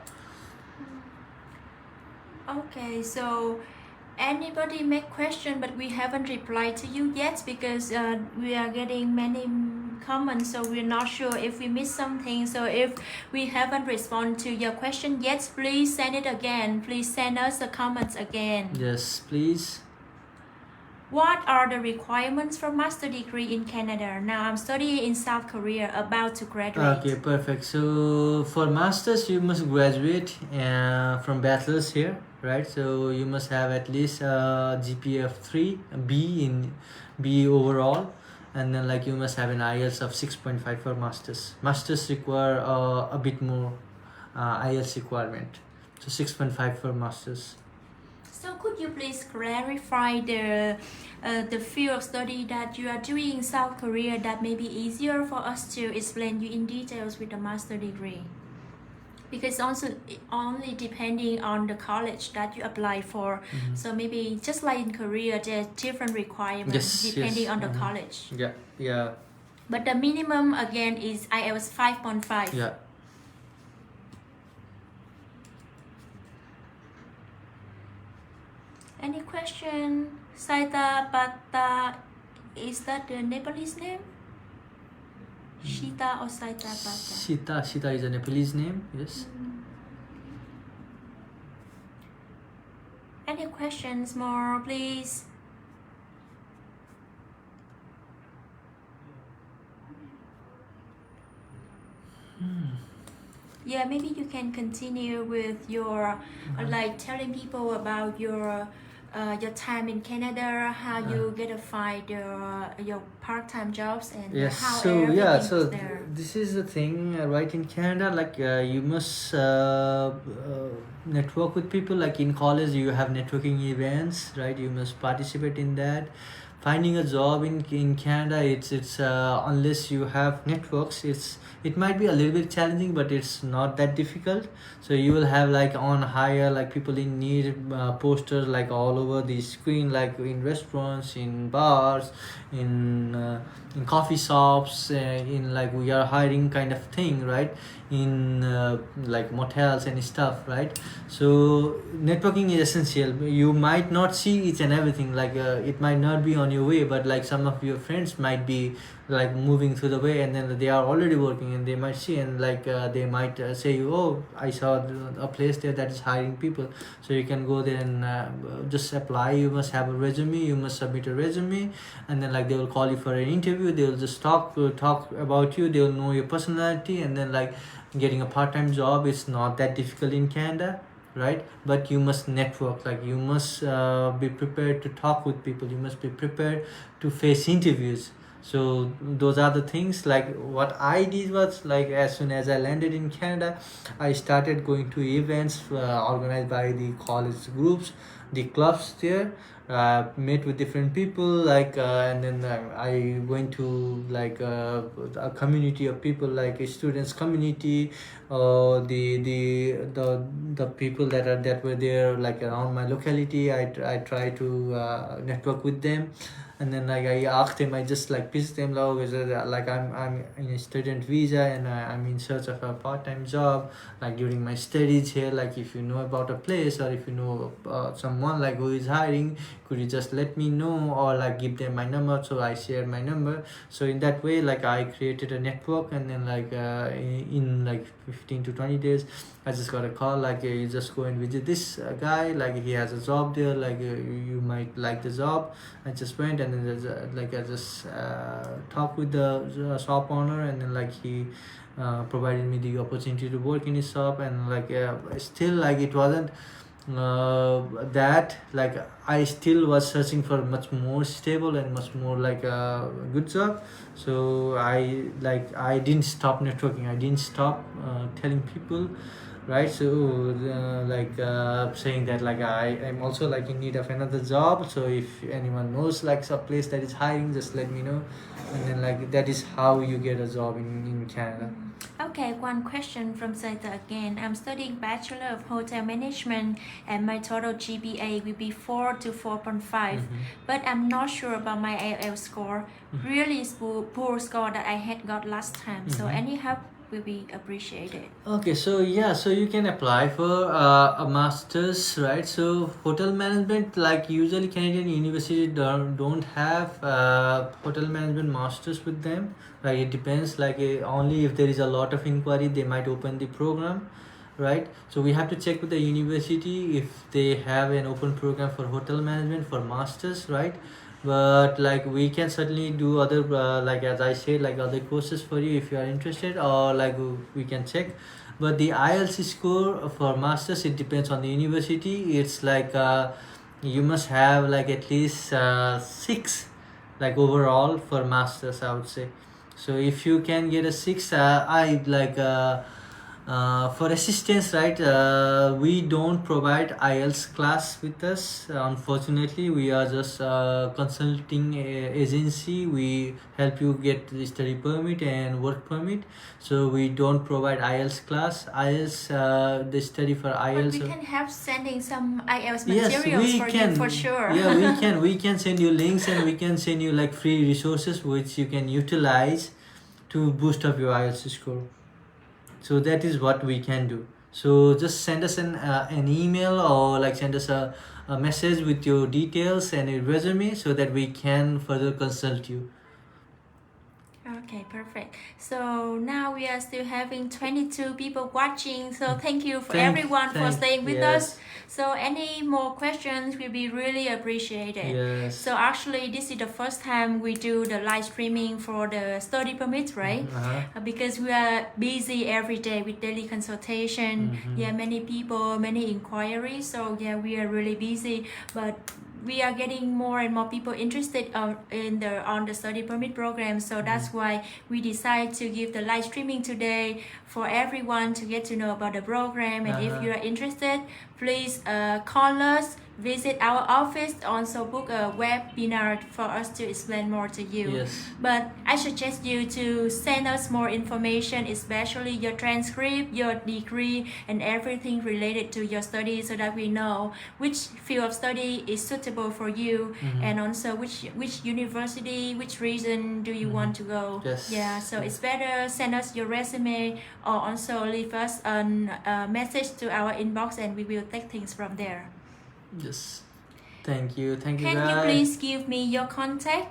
Okay, so anybody make question, but we haven't replied to you yet because we are getting many comments, so we're not sure if we missed something. So if we haven't responded to your question yet, please send it again. Please send us the comments again. Yes, please. What are the requirements for master degree in Canada? Now I'm studying in South Korea, about to graduate. Okay, perfect. So for masters, you must graduate from bachelor's here, right? So you must have at least a GPA of 3, a B overall, and then like you must have an IELTS of 6.5 for masters. Masters require a bit more IELTS requirement, so 6.5 for masters. So could you please clarify the field of study that you are doing in South Korea that may be easier for us to explain you in details with the master degree? Because also only depending on the college that you apply for. So maybe just like in Korea, there's different requirements depending on the college. Yeah. But the minimum again is IELTS 5.5. Yeah. Any question? 𝗖𝗘𝗥, is that the Nepalese name? Shita or 𝗖𝗘𝗥? Shita is a Nepalese name, yes. Any questions more, please? Yeah, maybe you can continue with your like telling people about your time in Canada, how you get to find your part-time jobs, and how everything's there. This is the thing, right? In Canada, like you must network with people. Like in college, you have networking events, right? You must participate in that. Finding a job in Canada, it's unless you have networks, it might be a little bit challenging, but it's not that difficult. So you will have like on hire, like people in need, posters like all over the screen, like in restaurants, in bars, in coffee shops, in like we are hiring kind of thing, right? In like motels and stuff, right? So networking is essential. You might not see each and everything, like it might not be on your way, but like some of your friends might be like moving through the way, and then they are already working, and they might see, and like they might say, oh, I saw a place there that is hiring people, so you can go there and just apply. You must have a resume, you must submit a resume, and then like they will call you for an interview. They will just talk about you, they will know your personality, and then like getting a part-time job is not that difficult in Canada, right? But you must network, like you must be prepared to talk with people, you must be prepared to face interviews, So those are the things. Like what I did was, like, as soon as I landed in Canada, I started going to events organized by the college groups, the clubs there. Met with different people, like and then I went to like a community of people, like a students community, the people that were there, like around my locality. I try to network with them. And then like I asked them, I just like pitched them, like I'm in a student visa, and I'm in search of a part-time job, like during my studies here. Like if you know about a place, or if you know someone like who is hiring, could you just let me know, or like give them my number. So I shared my number. So in that way, like I created a network. And then like in like 15 to 20 days, I just got a call, like you just go and visit this guy, like he has a job there, like you might like the job. I just went, and then there's like I just talked with the shop owner, and then like he provided me the opportunity to work in his shop. And like still, like it wasn't that, like I still was searching for much more stable and much more like a good job. So I didn't stop networking, I didn't stop telling people, right? So saying that like I am also like in need of another job, so if anyone knows like some place that is hiring, just let me know. And then like that is how you get a job in Canada. Okay, one question from Saita again. I'm studying Bachelor of Hotel Management and my total GPA will be 4 to 4.5. But I'm not sure about my IELTS score. Really poor score that I had got last time. So any help will be appreciated. Okay, so yeah, so you can apply for a master's, right? So hotel management, like usually Canadian university don't have hotel management masters with them, right? It depends, like only if there is a lot of inquiry they might open the program, right? So we have to check with the university if they have an open program for hotel management for masters, right? But like we can certainly do other like as I said, like other courses for you if you are interested, or like we can check. But the IELTS score for masters, it depends on the university. It's like you must have like at least 6 like overall for masters, I would say. So if you can get a 6, I like for assistance, right? We don't provide IELTS class with us. Unfortunately, we are just consulting agency. We help you get the study permit and work permit. So we don't provide IELTS class. IELTS, the study for IELTS. But we can help sending some IELTS Yes, materials we for can. you for sure. Yeah, we can send you links, and we can send you like free resources which you can utilize to boost up your IELTS score. So that is what we can do. So just send us an email, or like send us a message with your details and a resume, so that we can further consult you. Okay, perfect. So now we are still having 22 people watching. So thank you for everyone for staying with us. So any more questions will be really appreciated. Yes. So actually this is the first time we do the live streaming for the study permit, right? Because we are busy every day with daily consultation. Yeah, many people, many inquiries. So yeah, we are really busy. But we are getting more and more people interested on the study permit program. So that's why we decided to give the live streaming today for everyone to get to know about the program. And if you are interested, please call us, visit our office, also book a webinar for us to explain more to you. Yes. But I suggest you to send us more information, especially your transcript, your degree, and everything related to your study, so that we know which field of study is suitable for you, and also which university, which region do you want to go. Yes. Yeah, so it's better send us your resume, or also leave us a message to our inbox, and we will take things from there. Yes. Thank you Can guys. you please give me your contact?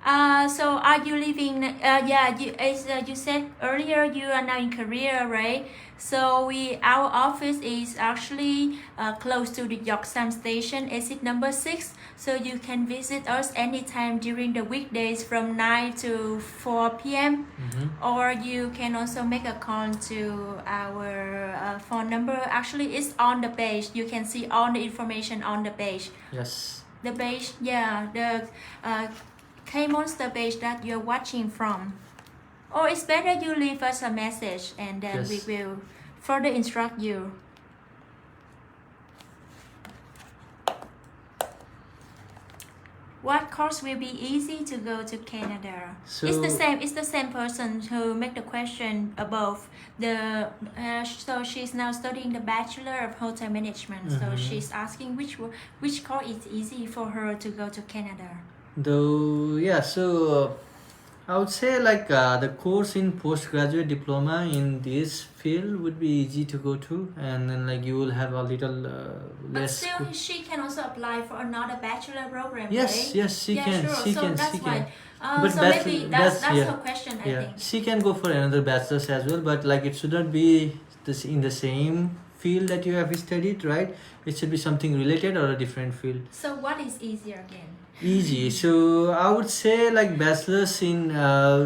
So are you living? Yeah, as you said earlier, you are now in Korea, right? So our office is actually close to the 𝗬𝗢𝗡 station, exit number 6. So you can visit us anytime during the weekdays from 9 to 4 p.m. Or you can also make a call to our phone number. Actually, it's on the page. You can see all the information on the page. Yes. The page, yeah, the 𝗬𝗢𝗨𝗥 page that you're watching from. Or it's better you leave us a message and then we will further instruct you. What course will be easy to go to Canada? So It's the same person who make the question above. So she's now studying the Bachelor of Hotel Management. So she's asking which course is easy for her to go to Canada. Though, yeah, so I would say like the course in postgraduate diploma in this field would be easy to go to, and then like you will have a little But less. still, she can also apply for another bachelor program. Yes, right? yes, she can. Sure. She So can. that's She why. can. So maybe that's her question. I think. She can go for another bachelor's as well, but like it should not be this in the same field that you have studied, right? It should be something related or a different field. So what is easier again? Easy. So I would say like bachelor's in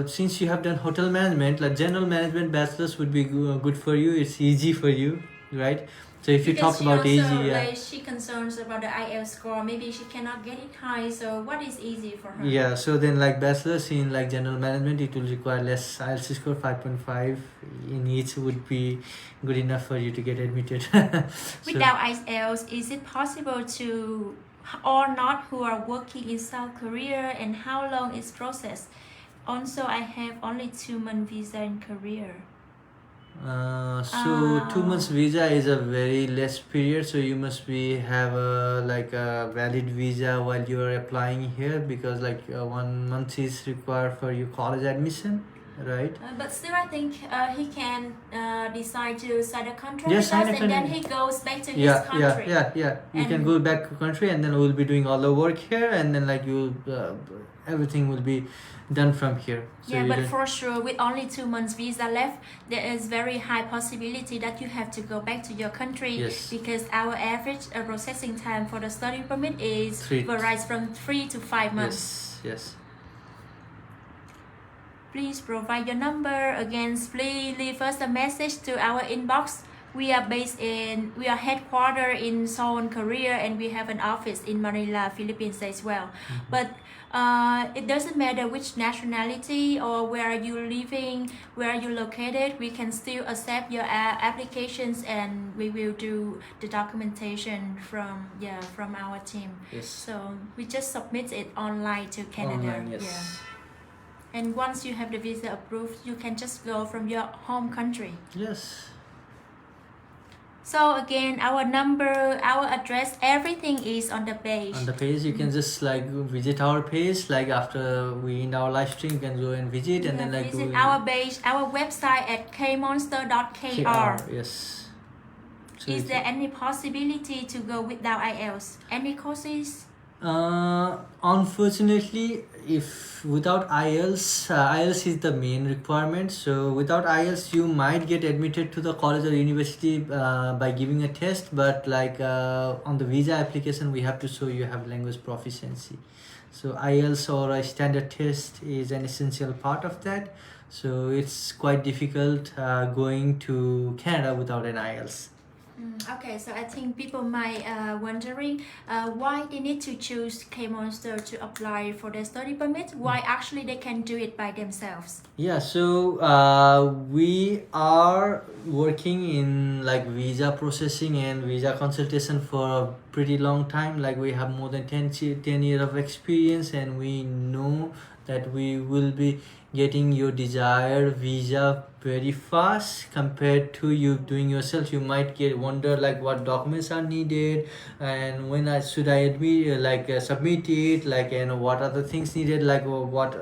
since you have done hotel management, like general management bachelor's would be good for you. It's easy for you, right? So if you talk about easy, like, she concerns about the IELTS score. Maybe she cannot get it high. So what is easy for her? yeah. So then like bachelor's in like general management, it will require less. IELTS score 5.5 in each would be good enough for you to get admitted. Without IELTS, is it possible to or not who are working in South Korea, and how long is process? Also, I have only 2-month visa in Korea. So 2 months visa is a very less period, so you must have a like a valid visa while you are applying here, because like 1 month is required for your college admission, right? But still, I think he can decide to sign a contract Yes, with us, and then he goes back to his country. You can go back to country, and then we'll be doing all the work here, and then like you everything will be done from here. So yeah, but for sure, with only 2 months visa left, there is very high possibility that you have to go back to your country. Yes. Because our average processing time for the study permit varies from 3 to 5 months. Yes. Please provide your number. Again, please leave us a message to our inbox. We are headquartered in Seoul, Korea, and we have an office in Manila, Philippines as well. But it doesn't matter which nationality or where are you living, where are you located. We can still accept your applications, and we will do the documentation from our team. Yes. So we just submit it online to Canada. Online, yes. Yeah. And once you have the visa approved, you can just go from your home country. Yes. So again, our number, our address, everything is on the page. On the page, you can just like visit our page. Like after we end our live stream, you can go and visit, and then like visit our page, our website at 𝗬𝗢𝗡𝗥. Yes. So is there any possibility to go without IELTS? Any courses? Unfortunately, if without IELTS, IELTS is the main requirement. So without IELTS, you might get admitted to the college or university by giving a test. But like on the visa application, we have to show you have language proficiency. So IELTS or a standard test is an essential part of that. So it's quite difficult going to Canada without an IELTS. Okay, so I think people might wondering why they need to choose 𝗬𝗢𝗨𝗥 to apply for the study permit. Why actually they can do it by themselves? Yeah, so we are working in like visa processing and visa consultation for a pretty long time. Like we have more than 10 years of experience, and we know that we will be getting your desired visa very fast compared to you doing yourself. You might wonder like what documents are needed, and when should I submit it, like, and what are the things needed, like what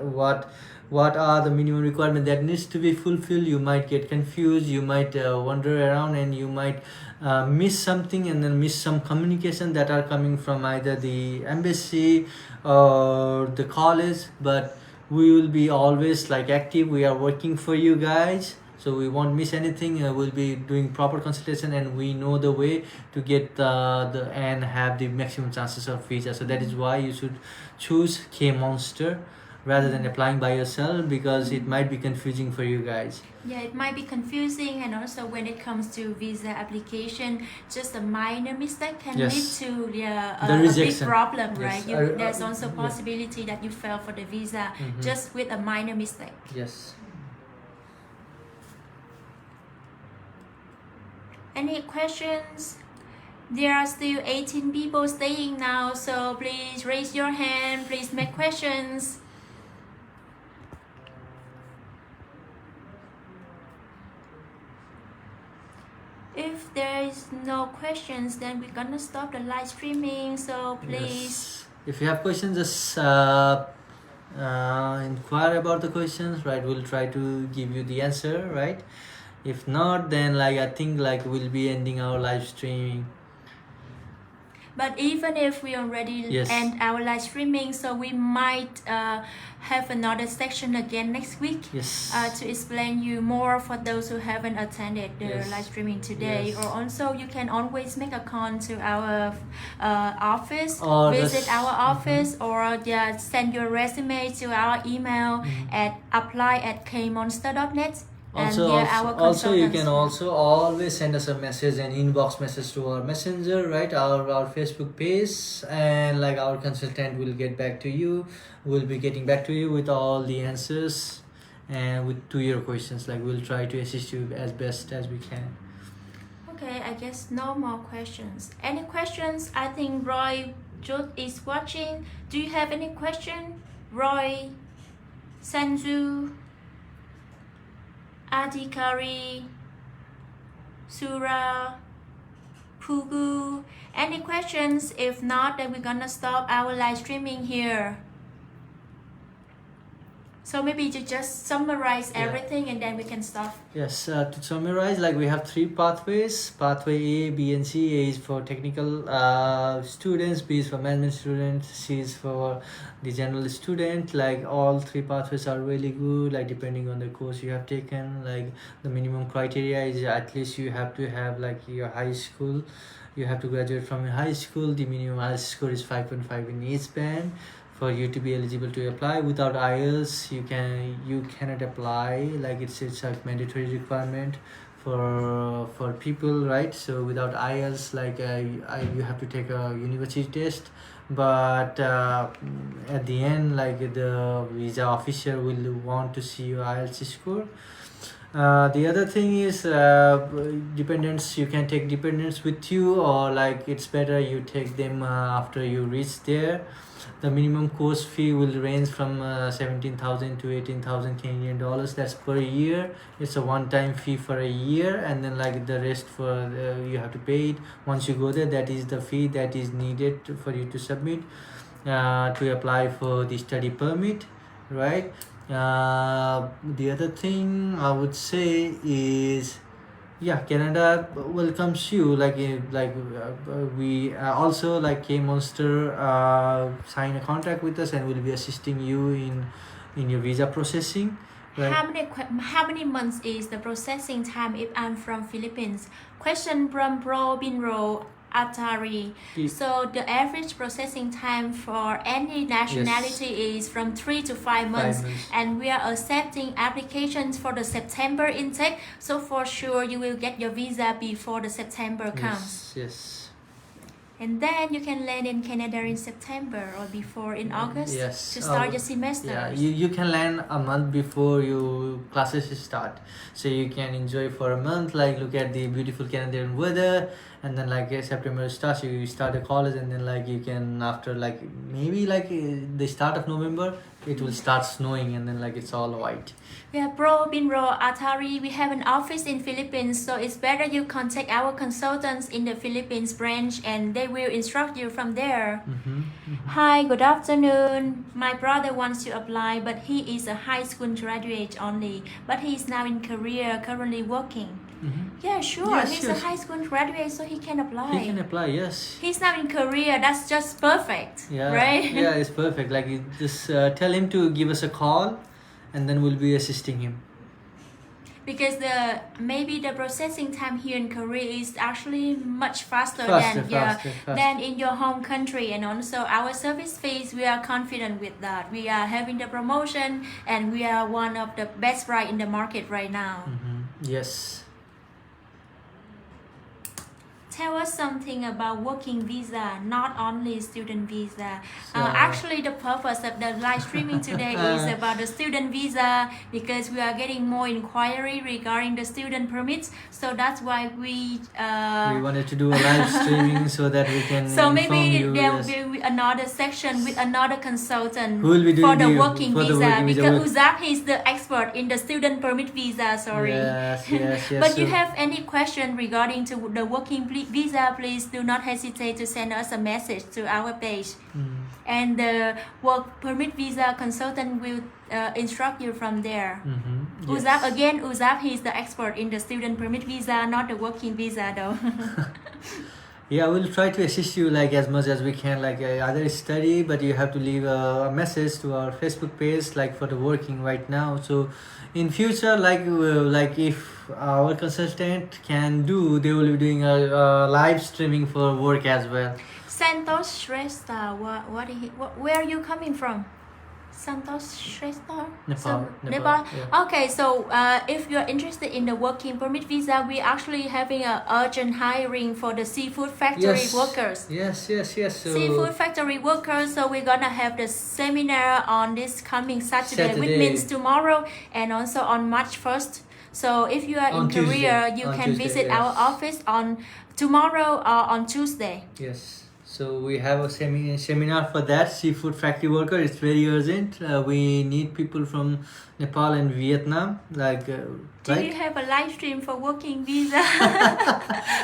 are the minimum requirements that needs to be fulfilled. You might get confused, you might wander around, and you might miss something, and then miss some communication that are coming from either the embassy or the college. But we will be always like active. We are working for you guys, so we won't miss anything. We'll be doing proper consultation, and we know the way to get and have the maximum chances of visa. So that is why you should choose 𝗬𝗢𝗡𝗥 rather than applying by yourself, because it might be confusing for you guys. Yeah, it might be confusing, and also when it comes to visa application, just a minor mistake can Yes. lead to The a big rejection. problem, Yes. right? There's also possibility that you fail for the visa just with a minor mistake. Yes. Any questions? There are still 18 people staying now, so please raise your hand. Please make questions. If there is no questions, then we're gonna stop the live streaming. So please. Yes. If you have questions, just inquire about the questions, right? We'll try to give you the answer, right? If not, then like I think like we'll be ending our live streaming. But even if we already Yes. end our live streaming, so we might have another section again next week Yes. to explain you more for those who haven't attended the Yes. live streaming today. Yes. Or also you can always make a call to our office, Or visit just- our office, or send your resume to our email at apply@kmonster.net. Also, you can also always send us a message, an inbox message to our messenger, right? Our Facebook page, and like our consultant will get back to you. We'll be getting back to you with all the answers and to your questions. Like we'll try to assist you as best as we can. Okay, I guess no more questions. Any questions? I think Roy Jut is watching. Do you have any question? Roy, Sanju, Adhikari, Sura, Pugu. Any questions? If not, then we're gonna stop our live streaming here. So maybe to just summarize everything and then we can stop. Yes, to summarize, like we have 3 pathways. Pathway A, B, and C. A is for technical students, B is for management students, C is for the general student. Like all 3 pathways are really good, like depending on the course you have taken. Like the minimum criteria is at least you have to have like your high school. You have to graduate from your high school. The minimum IELTS score is 5.5 in each band for you to be eligible to apply. Without IELTS you cannot apply, like it's a mandatory requirement for people, right? So without IELTS, like you have to take a university test, but at the end, like the visa officer will want to see your IELTS score. The other thing is dependents. You can take dependents with you, or like it's better you take them after you reach there. The minimum course fee will range from 17,000 to 18,000 Canadian dollars. That's per year. It's a one-time fee for a year, and then like the rest for you have to pay it once you go there. That is the fee that is needed for you to submit to apply for the study permit, right? The other thing I would say is, yeah, Canada welcomes you. We also like K-Monster sign a contract with us and will be assisting you in your visa processing. Right? How many months is the processing time if I'm from Philippines? Question from Bro Binro Atari. So the average processing time for any nationality is from 3 to 5 months, and we are accepting applications for the September intake. So for sure you will get your visa before the September comes. Yes. And then you can land in Canada in September or before in August to start your semester. Yeah, you can land a month before your classes start, so you can enjoy for a month, like look at the beautiful Canadian weather, and then like September starts, you start the college, and then like you can after like maybe like the start of November it will start snowing, and then like it's all white. Yeah, Bro Binro Atari, we have an office in Philippines, so it's better you contact our consultants in the Philippines branch and they will instruct you from there. Hi, good afternoon. My brother wants to apply, but he is a high school graduate only, but he is now in Korea, currently working. Yeah, sure. Yes, He's yes. a high school graduate, so he can apply. He can apply, yes. He's now in Korea. That's just perfect, Yeah, right? yeah, it's perfect. Like you just tell him to give us a call, and then we'll be assisting him. because maybe the processing time here in Korea is actually much faster, Faster. than in your home country, and also our service fees, we are confident with that. We are having the promotion and we are one of the best price in the market right now. Yes. Tell us something about working visa, not only student visa. So, actually, the purpose of the live streaming today is about the student visa, because we are getting more inquiry regarding the student permits. So that's why we wanted to do a live streaming so that we can so inform maybe you, there will be another section with another consultant who will be for doing the working visa, working because 𝗬𝗢𝗧𝗧𝗏 is the expert in the student permit visa. Sorry. Yes. But you have any question regarding to the working visa, please do not hesitate to send us a message to our page. And the work permit visa consultant will instruct you from there. 𝗬𝗢𝗧𝗏, he is the expert in the student permit visa, not the working visa though. Yeah, we'll try to assist you like as much as we can, like either study, but you have to leave a message to our Facebook page like for the working right now. So in future, like if our consultant can do, they will be doing a live streaming for work as well. Santosh Shrestha, where are you coming from? Santosh Shrestha? Nepal. Nepal. Yeah. Okay, so if you're interested in the working permit visa, we actually having an urgent hiring for the seafood factory workers. Yes. So Seafood factory workers. So we're gonna have the seminar on this coming Saturday, which means tomorrow, and also on March 1st. So if you are in Korea, you can visit our office on tomorrow or on Tuesday. Yes. So we have a seminar for that seafood factory worker. It's very urgent. We need people from Nepal and Vietnam. Do you have a live stream for working visa?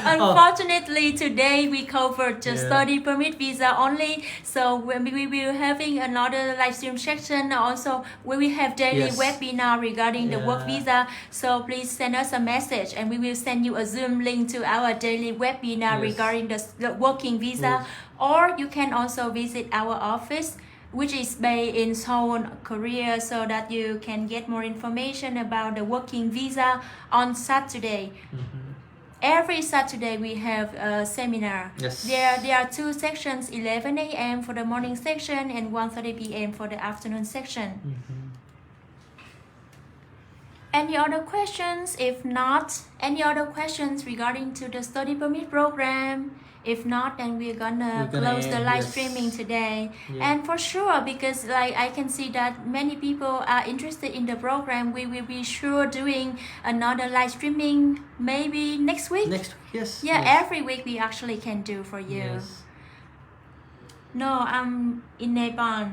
Unfortunately, today we covered just study permit visa only. So we will having another live stream section. Also, we will have daily webinar regarding the work visa. So please send us a message, and we will send you a Zoom link to our daily webinar regarding the working visa. Or you can also visit our office, which is based in Seoul, Korea, so that you can get more information about the working visa on Saturday. Every Saturday we have a seminar. There are two sections, 11 a.m. for the morning section and 1:30 p.m. for the afternoon section. Any other questions? If not, any other questions regarding to the study permit program? If not, then we're gonna close the live streaming today. And for sure, because like I can see that many people are interested in the program, we will be sure doing another live streaming maybe next week. Every week we actually can do for you. No, I'm in Nepal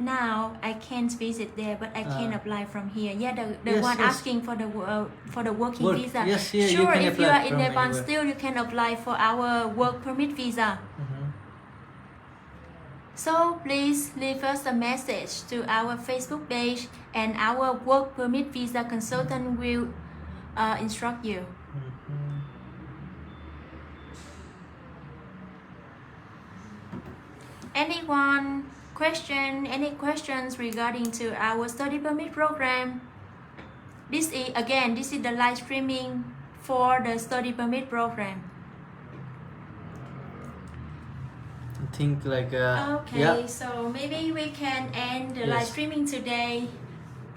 now. I can't visit there, but I can apply from here. The one asking for the working visa. Sure, if you are in Nepal still, you can apply for our work permit visa. So please leave us a message to our Facebook page, and our work permit visa consultant will instruct you. Anyone? Any questions regarding to our study permit program? This is the live streaming for the study permit program. I think so maybe we can end the live streaming today.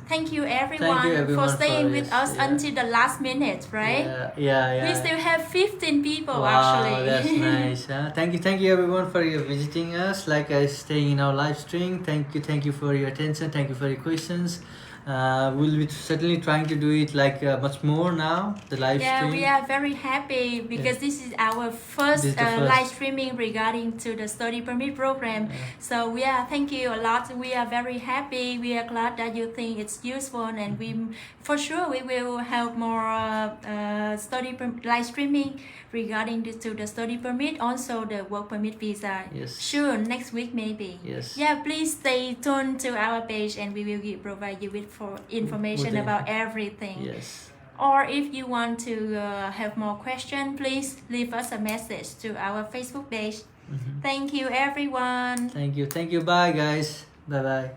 Thank you everyone for staying with us until the last minute, right? We still have 15 people actually. That's nice. Thank you everyone for visiting us, staying in our live stream. Thank you for your attention. Thank you for your questions. We'll be certainly trying to do it much more now, the live stream. We are very happy because this is our first live streaming regarding to the study permit program. So thank you a lot. We are very happy. We are glad that you think it's useful, and we will have more live streaming regarding to the study permit, also the work permit visa. Sure, next week maybe. Please stay tuned to our page, and we will provide you with information about everything. Or if you want to have more questions, please leave us a message to our Facebook page. Thank you everyone. Thank you. Bye guys. Bye.